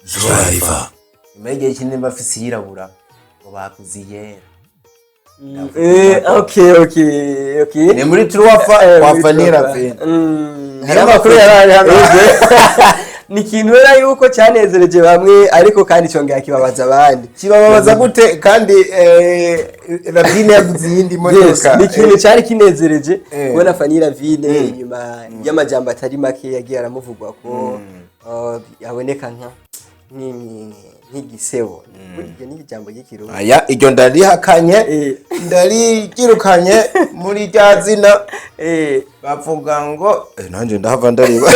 driver imege kinimba afisi yirabura ngo bakuziyera Okay. ni muri Truwafa kwa Fanny Ravelle. Hari amakuru yaraye hano. Ni ikintu rero yuko cyanezereje bamwe ariko kandi cyongera kibabaza abandi. Kibabaza gute kandi Ravelle yavuze iyindi modoka. Ni ikintu cyari kinezereje kubona Fanny Ravelle inyuma y'amajambo atari make yagiye aramuvugwa ko yaboneka nk'igisebo. Burya ni ijambo ry'ikirundi. Aya iryo ndarihakanye ndarigirukanye muri rya zina bavuga ngo nanje ndahava ndariba.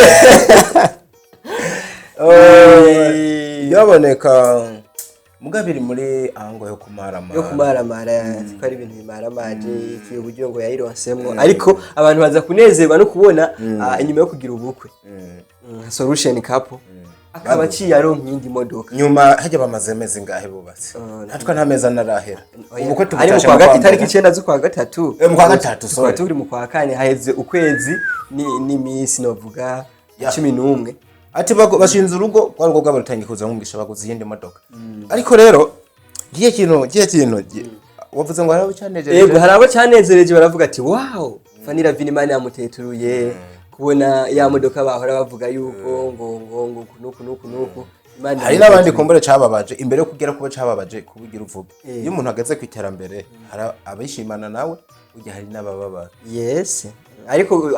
Yaboneka mugabiri muri ango yo kumaramara ko ari ibintu bimaramaje ikiyo buryo ngo yayironsemwo ariko abantu baza kunezerwa no kubona inyuma yo kugira ubukwe solution couple akaba aciye aronka iyindi modoka nyuma hajya bamaze amezi ngahe bubatse natwe nta meza narahera ubukwe tubutashe mu kwa gatatu tariki 9 z'ukwa gatatu mu kwa gatatu sorry turi mu kwa kane haheze ukwezi ni minsi novuga 11 ati bashinze urugo kwa rugo bwabo rutangiye kuza nkumwisha baguze yindi modoka ariko rero giye kintu wavuze ngo harabo cyanejereje yego harabo cyanezereje baravuga ati wow Fanny Ravelle Imana yamuteturuye kubona ya modoka bahora bavuga yuko ngo nuku Imana hari nabandi kumbure cababaje imbere yo kugera kuba cababaje kubugira uvuga iyo umuntu ageze ku iterambere hari abishimana nawe ujya hari nabababa yes ariko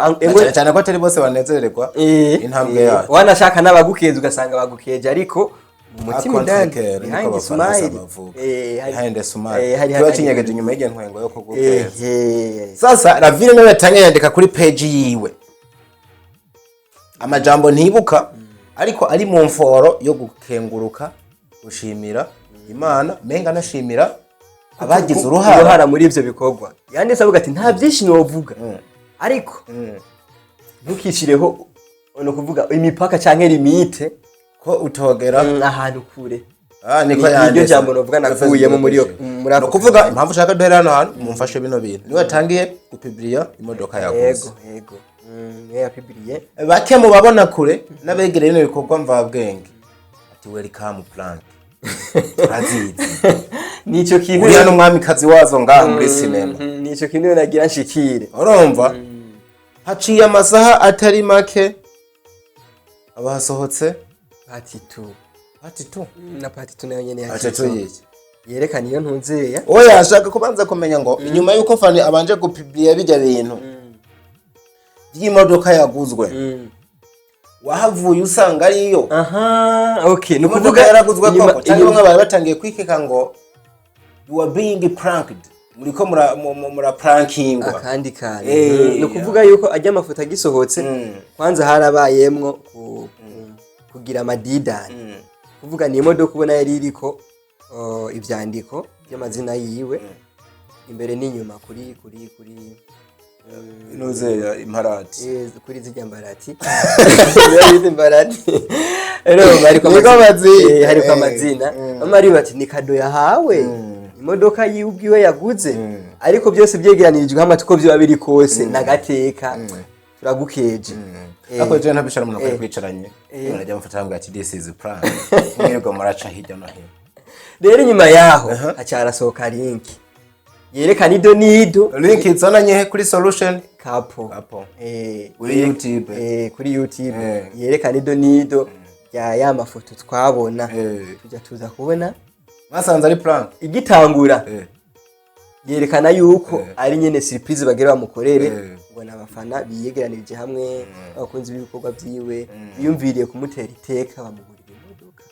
cyane ko atari bose banezererwa intambwe yayo wanashaka n'abagukeza ugasanga bagukeje ariko umutima ndani behind smile behind smile kiba kinyegeje inyuma y'ige ntwengo yo kugukeza sasa Ravelle nawe yatangiye yandika kuri page yiwe amajambo ntibuka ariko ari mu mforo yo gukenguruka gushimira Imana menga nashimira abagize uruhara muri ivyo bikorwa yanditse avuga ati nta byishimo wovuga ariko ntukishireho no kuvuga imipaka canke limite ko utogera ahantu kure niko yanditse iryo jambo novuga nakuyemo muri no kuvuga impamvu ushaka duhera hano hantu mumfashe bino bintu niwe yatangiye gupublia imodoka yaguze yego yapibriye bake mu babona kure n'abegereye no bikorwa mvabwenge ati welcome plant turazizi nico kintu uri hano Kamikazi wazo ngaha muri cinema nico kintu nagira nshikire urumva haciye amasaha atari make abasohotse Part 2 na Part 2 nayo nyene yaciye yerekana iyo ntunzeya oya ashaka kubanza kumenya ngo inyuma yuko Fanny abanje gupublia bijya bintu y'imodoka yaguzwe wahavuye usanga ariyo okay no kuvuga yaraguzwe koko cyangwa nk'abaye batangiye kwikeka ngo you are being pranked muriko mura prankingwa akandi no kuvuga yuko ajya amafoto agisohotse kwanza harabayemwo kugira amadidani kuvuga ni imodoka ubona yari iriko ivyandiko by'amazina yiwe imbere n'inyuma kuri inozeya imparati kuri zijya mbarati yabize mbarati rero bari hariko amazina amari bati ni kado yahawe imodoka yubwiwe yaguze ariko byose byegeranirijwe nk'amatuko byo babiri kose nagateka turagukeje ako je ntabishara umuntu akwiye kwicaranye urajya mufata ngo ati this is plan mwirego muraca hirya no hino rero nyuma yaho acyarasohoka link yerekana nido link izananye kuri solution couple kuri YouTube yerekana nido ya mafoto twabona tujya tuza kubona mwasanze ari plan igitangura yerekana yuko ari nyene surprise bagera bamukorere ngo nabafana biyegeranije hamwe abakunzi b'ibikorwa byiwe biyumviriye kumutera iteka bamugurira imodoka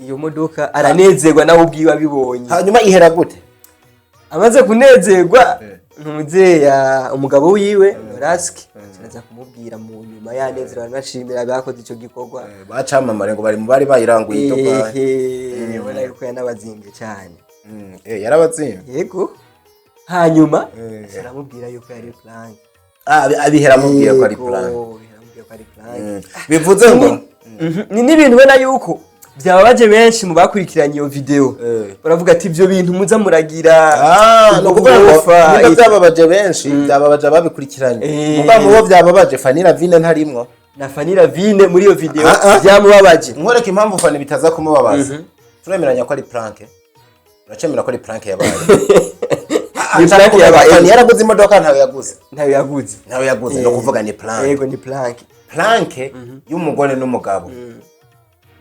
iyo modoka aranezerwa nawe ubwiwe abibonye hanyuma ihera gute amaze kunezerwa ntumuzeya umugabo wiwe Noraski kiraza kumubwira mu nyuma yanezerwa anashimira abakoze ico gikorwa bacamamare ngo bari mu bari bayiranguye itoka ubona yuko yanabazimbye cyane yarabazimbye yego hanyuma aramubwira yuko yari plan abihera mubwiye ko ari plan bivuze ngo ni n'ibintu bena yuko byababaje benshi mu bakurikiranye iyo video baravuga ati ibyo bintu muza muragira no kuvuga ngo byababaje benshi byababaje ababikurikiranye mugabo bo byababaje Fanny Ravelle ntarimwo na Fanny Ravelle muri iyo video byamubabaje nkoreka impamvu Fanny bitaza kumubabaza turemeranya ko ari prank uracemera ko ari prank yabaye ni prank yabaye Fanny yaraguze imodoka ntawe yaguze no kuvuga ni prank yego ni prank y'umugore n'umugabo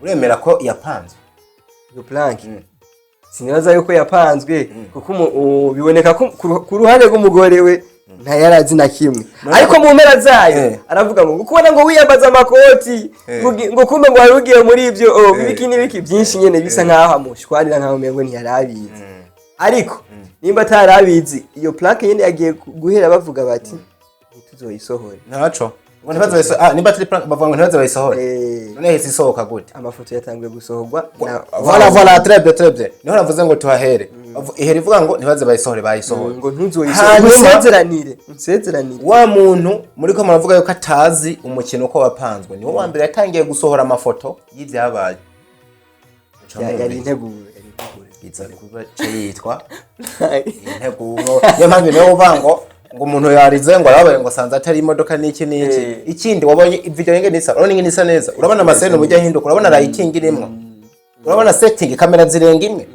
uremera ko yapanzwe iyo prank sinibaza yuko yapanzwe kuko biboneka ko ku ruhande rw'umugore we ntayarazi na kimwe ariko mu mpera zayo aravuga ngo kubona ngo wiyambaza amakoti ngo kumbe ngo harugiye muri ibyo biki byinshi nyene bisa nkaho amushwarira nkaho mengo ntiyarabizi ariko nimba atarabizi iyo plaque nyene yagiye guhera bavuga bati ntituzoyisohora ntaco ngo ntibazoyisohora nimba turi plaque bavuga ngo ntibazoyisohora none hese isohoka gute amafoto yatangiye gusohorwa voilà très bien niho navuze ngo tuhahere ihera ivuga ngo ntibaze bayisohore bayisohora ngo ntuzoyisohora unsezeranire wa muntu muri ko muravuga yuko atazi umukino uko wapanzwe niwo wa mbere yatangiye gusohora amafoto y'ivyabaye yari integuro iza kuba yitwa integuro niyo mpamvu niyo uvuga ngo umuntu yarize ngo arabaye ngo sanze atari imodoka n'iki ikindi wabonye video yenge nisa urabona ingene isa neza urabona amasene ubujya hinduka urabona lighting irimo urabona setting kamera zirenga imwe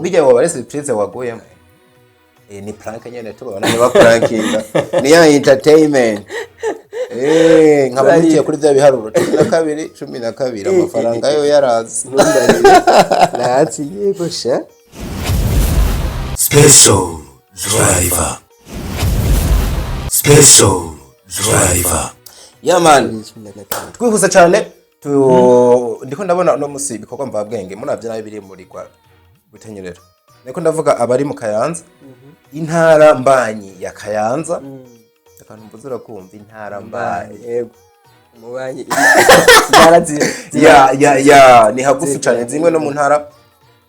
bijya wabare surprise waguyemo ni prank nyene tubona ni baprankinga ni ya entertainment nkabanikiye kuri bya biharuro 12 amafaranga yo yarazi natsiye gosha special driver yaman twihuse cyane ndiko ndabona no musi bikorwa mvabwenge munavye nayo biri muri kwa gutenyerera niko ndavuga abari mu Kayanza intara mbanyi ya Kayanza akantu mbuzura kumva intara mbanyi yego mubanyi ya ni hagufi cyane zimwe no mu ntara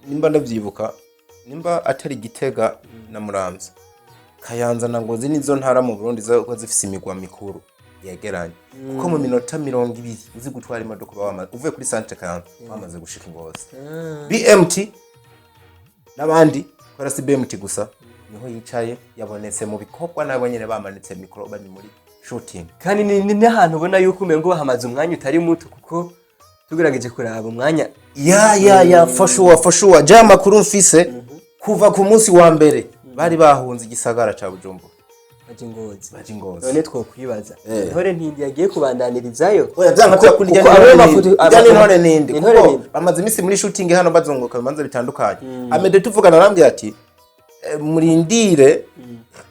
nimba ndavyibuka nimba atari Gitega na Muramvya Kayanza na Ngozi nizo ntara mu Burundi zo zifise imigwa mikuru yegeranye kuko mu minota 20 uzi gutwara imodoka uvuye kuri centre Kayanza bamaze gushika Ngozi BMT nabandi kora si BMT gusa niho yicaye yabonetse mu bikorwa nabo nyene bamanitse mikro bari muri shooting kandi ni ahantu ubona yuko umengo bahamaze umwanya utari muto kuko tugerageje kuraba umwanya ya for sure ja makuru mfise kuva ku munsi wa mbere bari bahunze igisagara ca Bujumbura baje Ngozi none twokwibaza intore ntindi yagiye kubandanirizayo oya byanka cyo kurya intore ntindi kuko bamaze imisi muri shooting hano bazunguka bimanza bitandukanye amede tuvugana arambye ati murindire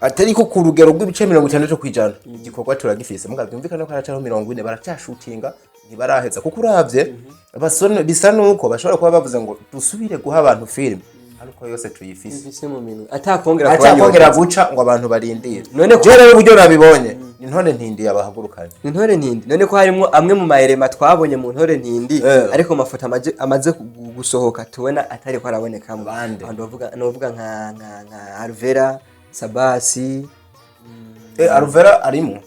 atari ko ku rugero rw'ibice 60 kwijana igikorwa turagifise muga byumvikana ko aracaho 40 baracashootinga ntibaraheza kuko uravye abasone bisa nuko bashobora kuba bavuze ngo dusubire guha abantu film ariko yose tuyifise mu minwe atakongera guca ngo abantu barindire none je rero uburyo nabibonye intore ntindi yabahagurukanye intore ntindi none ko harimo amwe mu mayerema twabonye mu ntore ntindi ariko mafoto amaze gusohoka tubona atari ko araboneka mu bandi bavuga nka Alvella Sabasi Alvella arimo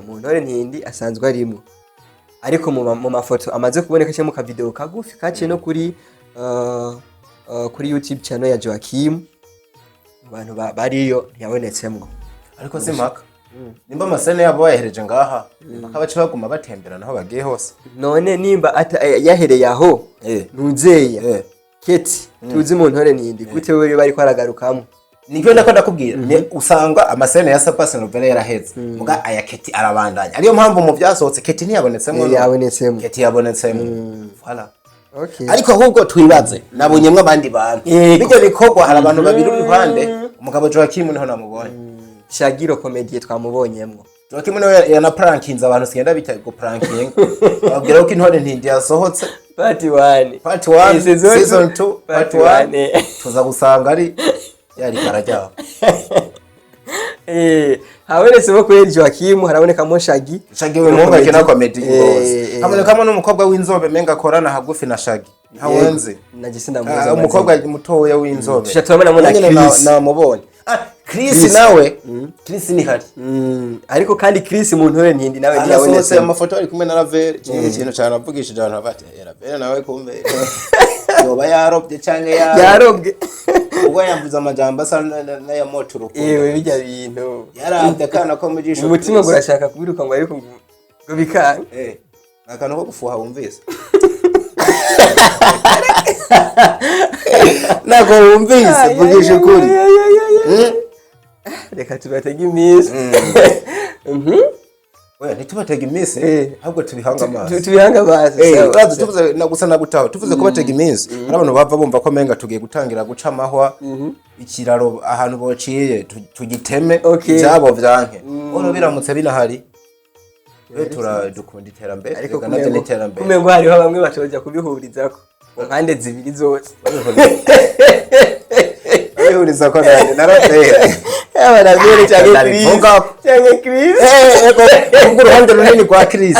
mu ntore ntindi asanzwe arimo ariko mu mafoto amaze kuboneka cyane mu ka video kagufi kaciye no kuri YouTube channel ya Joachim abantu bariyo ntiyabonetsemwo ariko simaka nimba amasene yabo yahereje ngaha bakabaca baguma batembera naho bagiye hose none nimba yahereye aho ntuzeya keti tuzi mu ntore nindi gute wewe bari kwaragarukamwe nibyo ndakubwira usanga amasene ya Sapasi Novela yaraheze muga aya keti arabandanya ariyo mpamvu mu byasohotse keti ntiyabonetsemwo keti yabonetsemwo voilà okay ariko ahubwo twibaze nabonyemwe abandi bantu bijya bikorwa hari abantu babiri urihande umugabo Joachim niho namubonye Shagiro comedy twamubonyemwo Joachim niho yana prankinza abantu sigenda bita go pranking babwira ko intore ntindi yasohotse part 1 season 2 part 1 tuza gusanga ari yari karajya habonetse bo kweri Joachim harabonekamo Shagi we mwumva kina comedy rwose habonekamo n'umukobwa w'inzobe menga korana hagufi na Shagi ntawenze nagisinda muza umukobwa mutoya w'inzobe tushaturabona na Chris namubonye Chris nawe Chris ni hari ariko kandi Chris mu ntore ntindi nawe ntiyabonetse amafoto ari kumwe na Ravelle ikintu cyane avugishije abantu bati Ravelle nawe kumbe yoba yarobye cyangwa yarobwe ubwo yamvuze amajambo asa n'aya moto yewe bijya bintu yarabye kana ko mujisho umutima gurashaka kubiruka ngo ariko ngo bikanga akantu ko gufuha wumvise nako wumvise vugisha ukuri reka tubatege iminsi oya ntitubatega iminsi ahubwo tubihanga amazi tuvuze nagusa nagutaho tuvuze ko batega iminsi hari abantu bava bumva ko menga tugiye gutangira guca amahwa ikiraro ahantu bociye tugiteme byabo vyanke ono biramutse binahari dukunda iterambere ariko kumengo hariho bamwe batoja kubihurizako impande zibiri zose babihuriza ko naratera Ravelle cyangwa Chris ubwo uruhande runini rwa Chris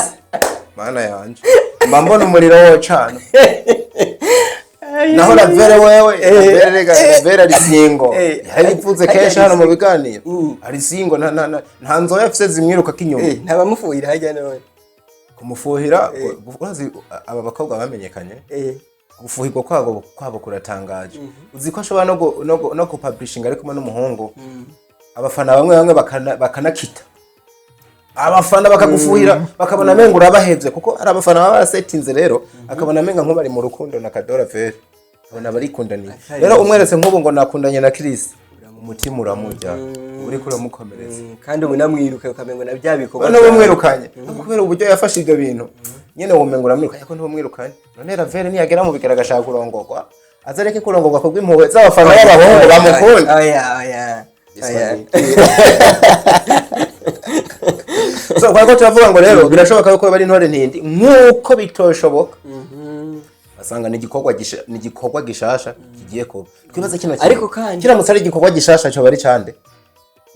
mana yanje mba mbona umuriro wocana naho Ravelle wewe Ravelle ari singo yaripfuze kenshi hano mu biganiro ari singo nta nzoya afise zimwiruka kinyuma ntabamufuhira hajya none kumufuhira urazi aba bakobwa bamenyekanye gufuhirwa kwabo kuratangaje uzi ko ashobora no kupublishinga ari kumwe n'umuhungu abafana bamwe bakanakita abafana bakagufuhira bakabona menga urabahevye kuko ari abafana baba barasetinze rero akabona menga nko bari mu rukundo na Ravelle abona barikundaniye rero umweretse nk'ubu ngo nakundanye na Chris umutima uramurya uri kuramukomereza kandi umunamwiruka ukamengo na bya bikorwa none bamwirukanye kubera uburyo yafashe ibyo bintu nyene womengo uramwiruka ariko ntibamwirukanye none Ravelle niyagera mu bigara gashaka kurongorwa azareke kurongorwa kubwo impuhwe z'abafana b'abahungu bamukunda oya so kwa ko turavuga ngo rero birashoboka ko bari intore ntindi nkuko bitoshoboka basanga ni igikorwa gishasha kigiye kuba twibaza kino ariko kandi kiramutse ari igikorwa gishasha cyo bari cande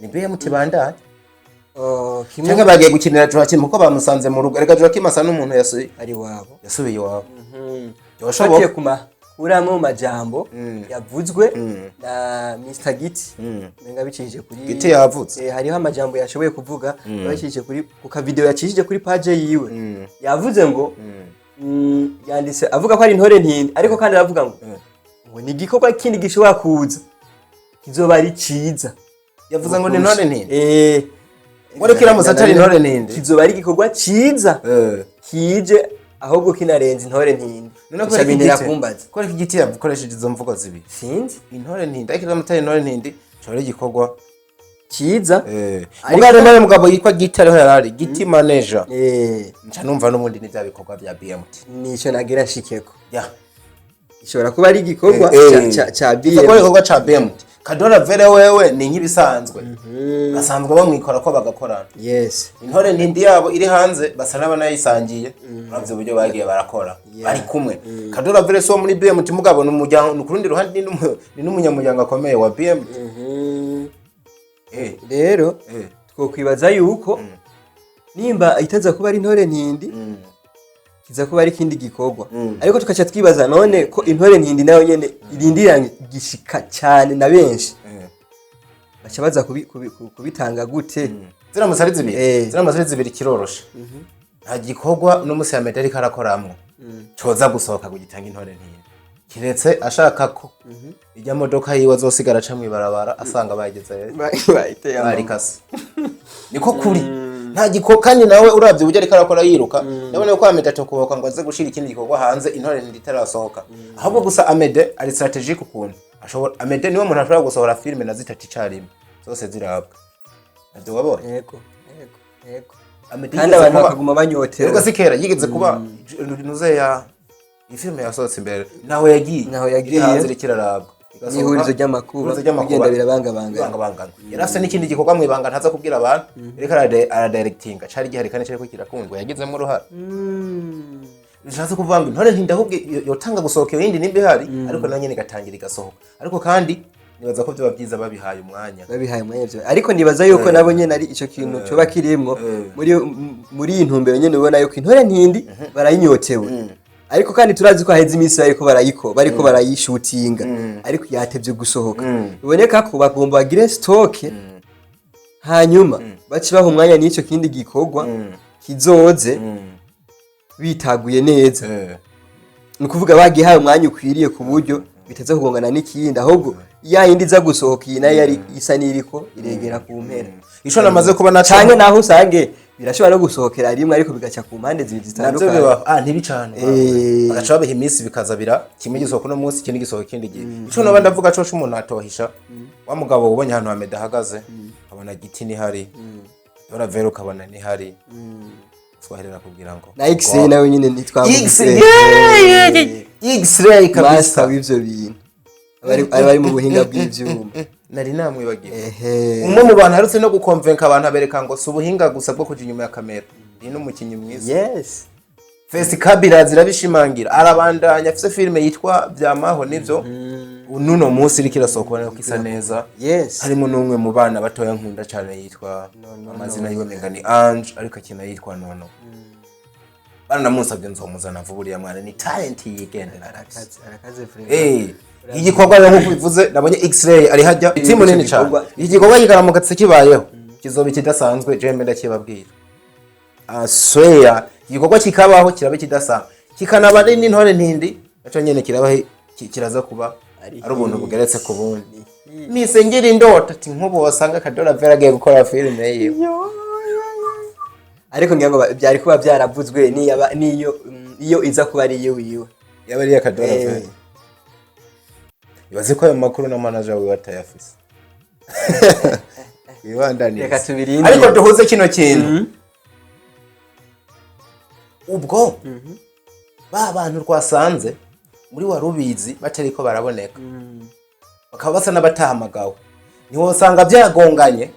ni beye mutibandanye kimwe bagiye gukinira Joachim uko bamusanze mu rugo reka Joachim asa n'umuntu yasubiye iwabo yoshoboye uramo majambo yavuzwe na Mr Giti menga bicishije kuri Giti yavutse hariho amajambo yashoboye kuvuga bacishije kuri ku video yacishije kuri page yiwe yavuze ngo yanditse avuga ko ari intore ntindi ariko kandi aravuga ngo ni igikorwa kindi gishobora kuza kizoba ari ciza yavuze ngo ni intore ntindi ngo reka iramutse atari intore ntindi kizoba ari igikorwa ciza kije ahubwo kinarenze intore ntindi none ko reka Igiti yakoresheje izo mvugo zibi sinzi intore ntindi ariko iramutse intore ntindi cyo igikorwa ciza mugabo yitwa Giti ariho yarari Giti manager nca numva n'ubundi ni bya bikorwa bya BMT nico nagira shikeko ishobora kuba ari igikorwa cha BMT Ravelle wewe ni nk'ibisanzwe basanzwe bamwikora ko bagakorana intore ntindi yabo iri hanze basa n'abanayisangiye uravye uburyo bagiye barakora bari kumwe Ravelle so muri BMT mugabo n'umuryango kurundi ruhande ni n'umunyamuryango akomeye wa BMT rero twokwibaza yuko nimba itaza kuba ari intore ntindi kiza kuba ari kindi gikorwa ariko tukaca twibaza none ko intore ntindi nayo nyene irindiranye gishika cyane na benshi baca baza kubitanga gute ziramutse zibiri kirorosha nta gikorwa n'umusi ya medali karakoramwo coza gusohoka kugitanga intore ntindi kiretse ashaka ko ijya modoka yiwe azosigara aca mwibarabara asanga bageze barikase niko kuri nta gikorwa kandi nawe uravye uburyo ariko arakora yiruka nabone ko Amede atokuboka ngo aze gushira ikindi gikorwa hanze intore nditarasohoka ahubwo gusa Amede ari strategic ukuntu ashobora Amede niwe muntu ashobora gusohora filme na zitatu icarimwe zose zirabwa navyo wabonye yego kandi abantu bakaguma banyotewe ubwo sikera yigeze kuba nuze ya ifilme yasohotse imbere naho yagiye hanze kirarabwa ihurizo ry'amakuru bigenda birabangabanga yarafise n'ikindi gikorwa mwibanga ntaza kubwira abantu reka aradirectinga cari gihari kandi cari ko kirakundwa yagizemo uruhara bishatse kuvuga ngo intore ntindi ahubwo yotanga gusohoka yindi nimba ihari ariko nayo nyene igatangira igasohoka ariko kandi nibaza ko byo byiza babihaye umwanya byo ariko nibaza yuko nabo nyene ari ico kintu cyo bakirimwo muri intumbero nyene ubona yuko intore ntindi barayinyotewe ariko kandi turazi ko haheze iminsi bariko barayishutinga ariko yatevye gusohoka biboneka ko bagomba bagire stock hanyuma baci baha umwanya n'ico kindi gikorwa kizoze bitaguye neza ni kuvuga bagihaye umwanya ukwiriye ku buryo biteze kugongana n'ikindi ahubwo yindi za gusohoka iyi nayo yari isa niriko iregera ku mpera ico namaze kuba cyane naho usange birashobora no gusohokera rimwe ariko bigaca ku mpande zibiri navyo zitandukanye. biba ntibicane bagaca babiha iminsi bikazabira kimwe gisohoka uno munsi ikindi gisohoka ikindi gihe ico noba ndavuga coco umuntu atohisha wa mugabo ubonye ahantu hameda ahagaze abona giti ni hari Ravelle ukabona ni hari twaherera kubwira ngo na X-ray nawe nyine nitwavuze X-ray kabisa master w'ivyo bintu bari mu buhinga bw'ivyuma nari namwibagiye umwe mu bantu harutse no gukonvenka abantu abereka ngo si ubuhinga gusa bwo kuja inyuma ya kamera ni n'umukinyi mwiza yes Festi Kabira zirabishimangira arabandanya afise filime yitwa Vyamaho nivyo nuno munsi iri kirasohokana ko isa neza yes harimo n'umwe mu bana batoya nkunda cyane yitwa amazina yiwe menga ni Ange ariko akina yitwa Nono bana namusabye nzomuzana vuburiya mwana ni talent yigendera arakaze frère igikorwa rero nkuko bivuze nabonye X-ray ari hajya timu nini cyane igikorwa kigaramugatse kibayeho kizoba kidasanzwe jembe ndakibabwira swear igikorwa kikabaho kirabe kidasanzwe kikanaba n'intore ntindi aco nyene kirabaho kiraza kuba ari ubuntu bugeretse ku bundi nisengera indota ati nkubo wasanga kadora Ravelle agiye gukora filime yiwe ariko ngira ngo byari kuba byaravuzwe niyo iza kuba ari yiwe yaba ari kadora Ravelle ibaze ko ayo makuru na manager we batayafise ibandaniye reka tubirinde ariko duhuze kino kintu ubwo ba bantu twasanze muri warubizi batariko baraboneka bakaba basa n'abatahamagawe niho usanga byagonganye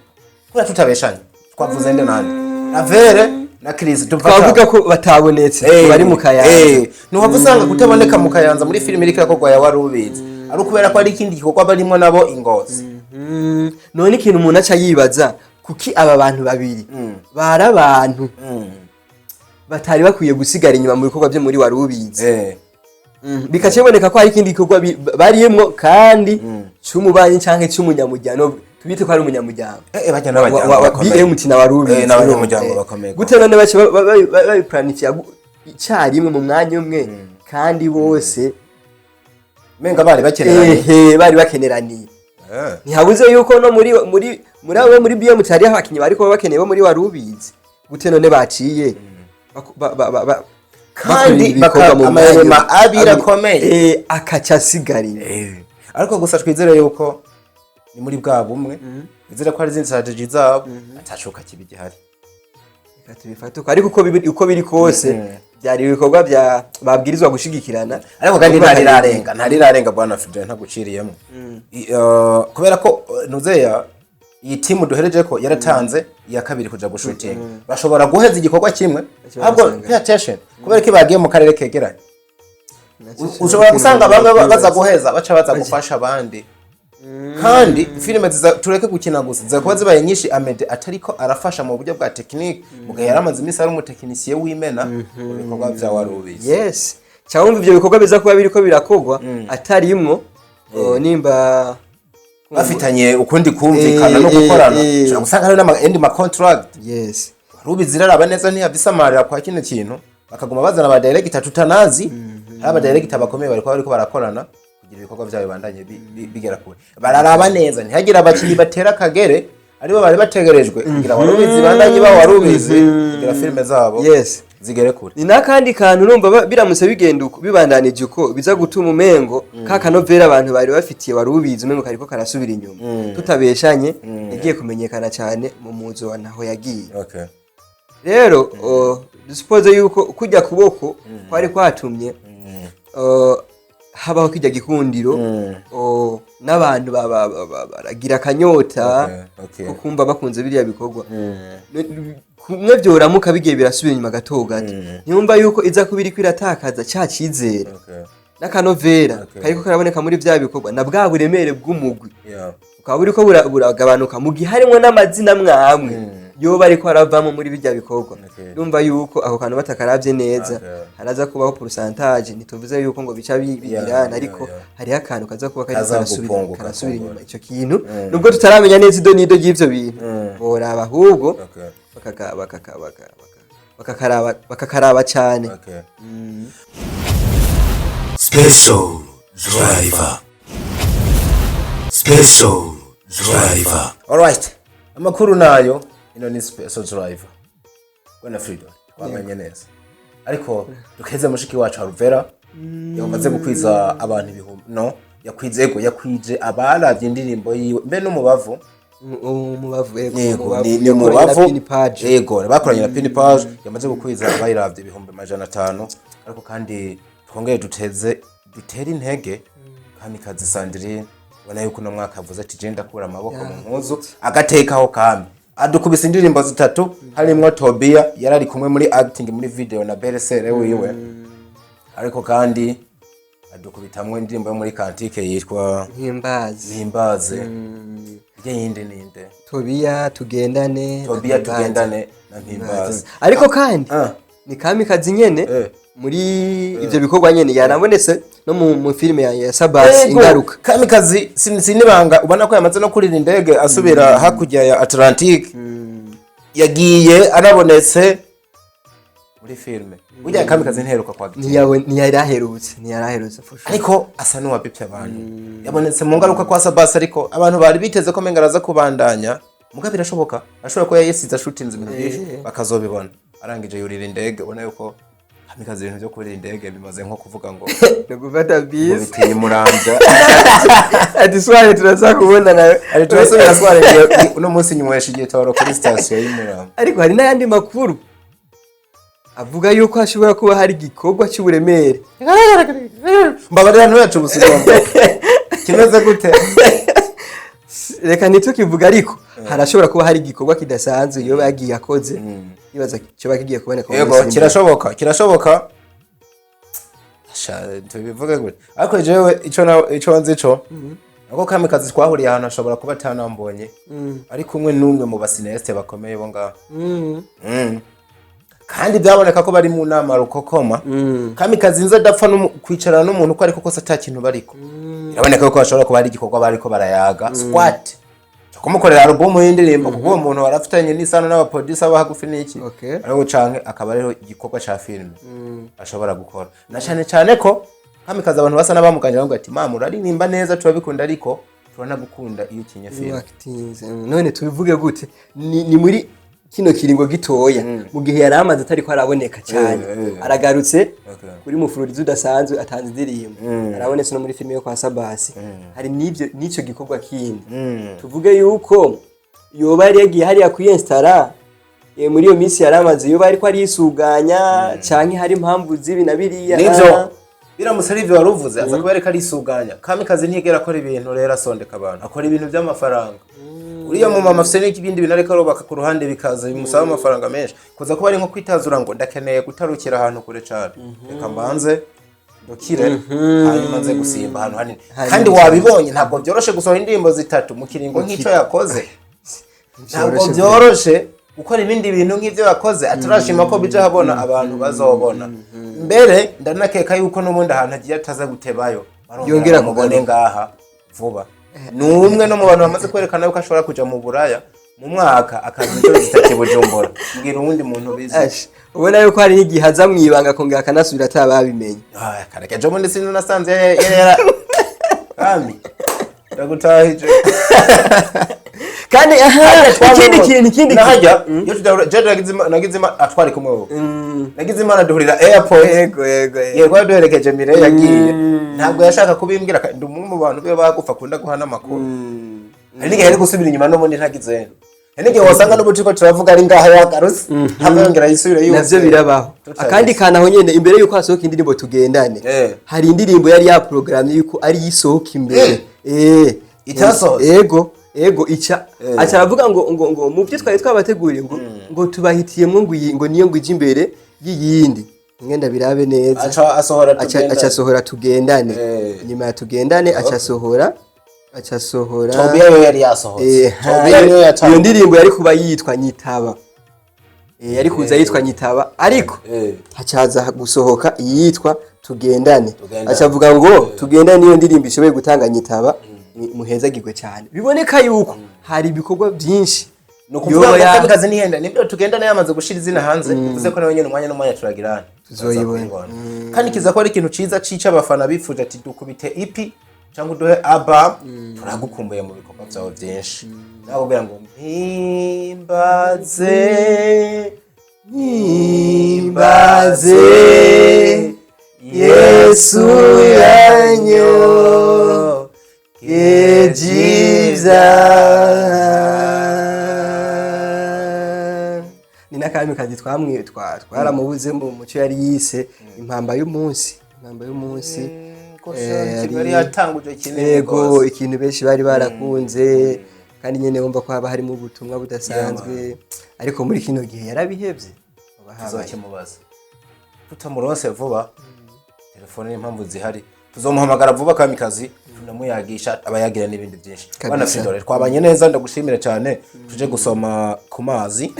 kuri tutabeshanye twavuze nde nande Ravelle na Chris twavuga ko batabonetse bari mu Kayanza niho usanga kutaboneka mu Kayanza muri filime iri krakogwa ya warubizi ari kubera ko ari ikindi gikorwa barimo nabo ingozi none ikintu umuntu aca yibaza kuki aba bantu babiri bari abantu batari bakwiye gusigara inyuma mu bikorwa byo muri warubizi bikaceboneka ko hari ikindi gikorwa bariyemwo kandi cy'umubanyi canke cy'umunyamujyano tubite ko ari umunyamujyano bajya n'abajyango bakomeye mutina warubizi n'abanyamujyango bakomeye gute none bace babiplanifya icyarimwe mu mwanya umwe kandi bose menga bari bakeneraniye ntihabuze yuko no muri BM tari abakinyi bariko bakeneye bo muri warubizi gute none baciye kandi bakamama abirakomeye akaca sigarira ariko gusa twizere yuko ni muri bwa bumwe twizere ko ari izindi strategy zabo atacuka kibigihari reka tubifatuka ariko uko biri kose byari ibikorwa bya babwirizwa gushigikirana ariko kandi ntari bwana Fidel ntaguciriyemo kubera ko nuzeya iyi timu duhereje ko yaratanze iya kabiri kuja gushutinga bashobora guheza igikorwa kimwe ahubwo pay attention kubera ko bagiye mu karere kegeranye ushobora gusanga bamwe baza guheza baca baza gufasha abandi kandi filime tureke gukina gusa zakuba zibaye nyinshi Amede atariko arafasha mu buryo bwa technique mugahe yaramaze imisi ari umutekinisiye w'imena mu bikorwa bya warubizi yes cyangwa ivyo bikorwa biza kuba biriko birakogwa atarimwo nimba bafitanye ukundi kumvikana no gukorana ushobora gusanga hari ma contract yes warubizi raraba neza ntiyabisamarira kwa kino kintu bakaguma bazana aba director tutanazi aba director bakomeye bariko barakorana kugira ibikorwa byabo bandanye bigera kure bararaba neza ntihagira abakinyi batera kagere aribo bari bategerejwe kugira warubizi bandanye ba warubizi kugira filime zabo yes zigere kure ni nakandi kantu urumva biramutse bigenda uko bibandanije uko biza gutuma umengo ka novela abantu bari bafitiye warubizi umengo kariko karasubira inyuma tutabeshanye yagiye kumenyekana cyane mu muzo wa naho yagiye okay rero suppose yuko kujya kuboko kwari kwatumye habaho kijya gikundiro n'abantu baragira kanyota kukumva bakunze biriya bikorwa kumwe byoramuka bigiye birasubira inyuma gato gato nyumva yuko iza kubiri kwiratakaza cya cyizere n'akanovera kariko karaboneka muri bya bikorwa na bwa buremere bw'umugwi ukaba buriko buragabanuka mu gihe harimo n'amazina mwamwe yo bariko aravamo muri bijya bikorwa ndumva yuko ako kantu batakaravye neza haraza kubaho pourcentage nituvuze yuko ngo bica bibirana ariko hari akantu kaza kuba karasubira inyuma ico kintu nubwo tutaramenya neza ido nido y'ivyo bintu boraba ahubwo bakakaraba cyane special driver alright amakuru nayo ino ni special driver we na Freedom twamenye neza ariko dukeze mushiki wacu Alvella yamaze gukwiza abantu ibihumbi no yakwije abaravye indirimbo yiwe mbe n'umubavu ni umubavu yego bakoranye na pin page yamaze gukwiza abayiravye ibihumbi 500 ariko kandi twongeye dutere intege Kamikazi Sandrine ubona yuko no mwaka avuze ati je ndakura amaboko mu mpuzu agatekaho kambi adukubise indirimbo zitatu harimwo Tobia yarari kumwe muri acting muri video na Beresere wiwe ariko kandi adukubitamwe indirimbo yo muri kantike yitwa Himbaze yindi ninde Tobia tugendane na Himbaze ariko kandi ni Kamikazi nyene muri ivyo bikorwa nyene yarabonetse no mu filime ya Sabas ingaruka Kamikazi sinibanga ubona ko yamaze no kurira indege asubira hakurya ya Atlantic yagiye arabonetse muri filme burya Kamikazi nteruka kwa ntiyaraherutse ariko asa n'uwabipye abantu yabonetse mu ngaruka kwa Sabas ariko abantu bari biteze ko mengaraza kubandanya muga birashoboka ashobora ko yayisiza shooting ibintu byinshi bakazobibona arangije yurira indege ubona yuko Kamikazi ibintu byo kurira indege bimaze nko kuvuga ngo gufata bisi biteye muranja ati sware turaza kubona nawe ari turasubira sware uno munsi nyumwesha igitoro kuri station y'Imuramba ariko hari n'ayandi makuru avuga yuko hashobora kuba hari gikorwa cy'uburemere mbabarira ntuyacu ubusirombo kimeze gute reka nitukivuga ariko harashobora kuba hari gikorwa kidasanzwe iyo bagiye akoze yibaza cyo bakigiye kuboneka yego kirashoboka tubivuge gute ariko jewe ico nzi co ako Kamikazi twahuriye ahantu ashobora kuba atanambonye ari kumwe n'umwe mu basineste bakomeye bo ngaho kandi byaboneka ko bari mu nama rukokoma Kamikazi nza dapfa no kwicarana n'umuntu ko ariko kose atakintu bariko iraboneka ko bashobora kuba ari igikorwa bariko barayaga squat kumukorera album y'indirimbo kuko uwo muntu warafitanye n'isano n'abaproducer bahagufi n'iki ariko canke akaba rero igikorwa ca film ashobora gukora na cyane ko Kamikazi abantu basa n'abamuganje ngo ati mama urarimba neza turabikunda ariko turana gukunda iyo kinye film none tubivuge gute ni muri kino kiringo gitoya mu gihe yaramaze atari ko araboneka cyane aragarutse kuri mufururizo udasanzwe atanze indirimbo arabonetse no muri filime yo kwa Sabasi hari n'icyo gikorwa kindi tuvuge yuko yoba yari yagiye hariya kuyinstara muri iyo minsi yaramaze yoba ariko ari isuganya canke hari impamvu zibi na biriya nivyo biramutse ari ivyo waruvuze aza kuba ariko ari isuganya Kamikazi ntigera akora ibintu rero asondeka abantu akora ibintu by'amafaranga uriya mu mama afite n'ikibindi bintu ariko arubaka ku ruhande bikaza bimusaba amafaranga menshi kuza kuba ari nko kwitazura ngo ndakeneye gutarukira ahantu kure cyane reka mbanze ndokire hanyuma nze gusimba ahantu hanini kandi wabibonye ntabwo byoroshe gusohora indirimbo zitatu mu kiringo nk'icyo yakoze ntabwo byoroshe gukora ibindi bintu nk'ivyo yakoze aturashima ko bija habona abantu bazobona mbere ndanakeka yuko n'ubundi ahantu agiye ataza gutebayo yongera mubone ngaha vuba numwe no mu bantu bamaze kwerekana yuko ashobora kuja mu buraya mu mwaka akazi cyo zitake Bujumbura mbwira uwundi muntu bizi ubona yuko hari n'igihe aza mwibanga kongera kanasubira atababimenye kareke jo mundi sinzi nasanze yera kami ndagutahije kandi ikindi najya yo nagizima atwari kumwe wowe nagizima duhurira airport yego duherekeje mire yagiye ntabwo yashaka kubimbwira ndi umwe mu bantu be bagufa kunda guhana makuru ari ngiye gusubira inyuma no mundi ntagize nige wasanga n'ubutiko turavuga ari ngaha yagaruse hamwe yongera yisubire yuko navyo birabaho akandi kana aho nyene imbere yuko hasohoka indirimbo tugendane hari indirimbo yari ya programme yuko ari yisohoka imbere itaso ego acha aravuga ngo mu byo twari twabateguriye ngo tubahitiyemo ngo niyo ngwije imbere y'iyindi ngenda birabe neza acha asohora tugendane nyuma ya tugendane acha asohora Tobia yo yari yasohotse iyo ndirimbo yari kuba yitwa Nyitaba yari kuza yitwa Nyitaba ariko hacaza gusohoka yitwa tugendane acha avuga ngo tugendane niyo ndirimbo ishoboye gutanga Nyitaba muhezagirwe cyane biboneka yuko hari ibikorwa byinshi no kuvuga Kamikazi nihenda nibyo tugendane yamaze gushira izina hanze bivuze ko nawe nyene umwanya n'umwanya turagirana tuzoyibona kandi kiza ko ari ikintu ciza cica abafana bifuje ati dukubite ipi cyangwa duhe aba turagukumbuye mu bikorwa byawe byinshi nabo bera ngo mpimbaze nimbaze Yesu yanyo kejivya. Ni n'Akamikazi twaramubuze mu muco yari yise impamba y'umunsi. Kigali yatanguje kinini yego ikintu benshi bari barakunze kandi nyene wumva ko haba harimo ubutumwa budasanzwe ariko muri kino gihe yarabihevye tuzokimubaza tutamuronse vuba telefone n'impamvu zihari tuzomuhamagara vuba Kamikazi tunamuyagisha abayagira n'ibindi byinshi bana Fidore twabanye neza ndagushimira cyane tuje gusoma ku mazi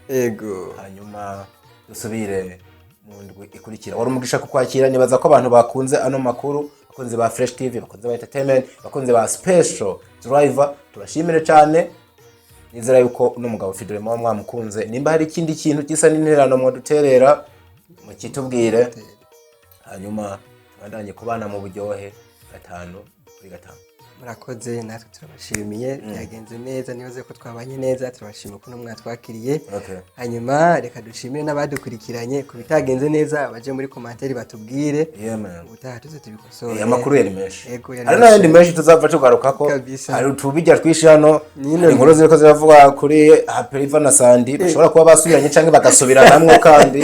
yego hanyuma dusubire mu ndwi ikurikira wari umugisha kukwakira nibaza ko abantu bakunze ano makuru bakunze ba Fresh TV bakunze ba entertainment bakunze ba special driver turashimire cyane nizera yuko uno mugabo Fidore mwamukunze nimba hari ikindi kintu gisa n'interano mu duterera mu kitubwire hanyuma tubandanye kubana mu buryohe 5/5. murakoze natwe turabashimiye byagenze neza nibaze ko twabanye neza turabashima ko mwatwakiriye hanyuma reka dushimire n'abadukurikiranye ku bitagenze neza baje muri commentaire batubwire ubutaha tuze tubikosora amakuru yari menshi ari n'ayandi menshi tuzava tugarukako hari utubijya twishi hano inkuru ziriko ziravuga kuri Haperiva na Sandi bashobora kuba basubiranye canke bagasubira namwe kandi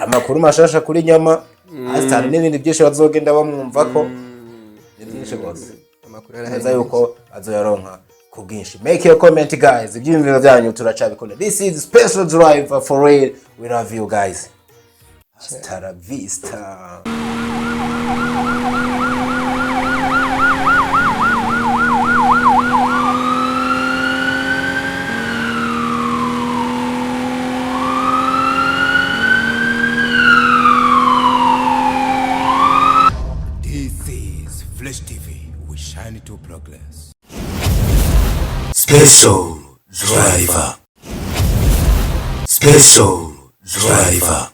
amakuru mashasha kuri nyama Asta n'ibindi byinshi bazogenda bamwumva ko byinshi gose neza yuko azoyaronka ku bwinshi. Make your comment guys, ibyiyumviro byanyu turacabikunda. This is special driver for real, we love you guys. Hasta la vista. To progress. Special driver.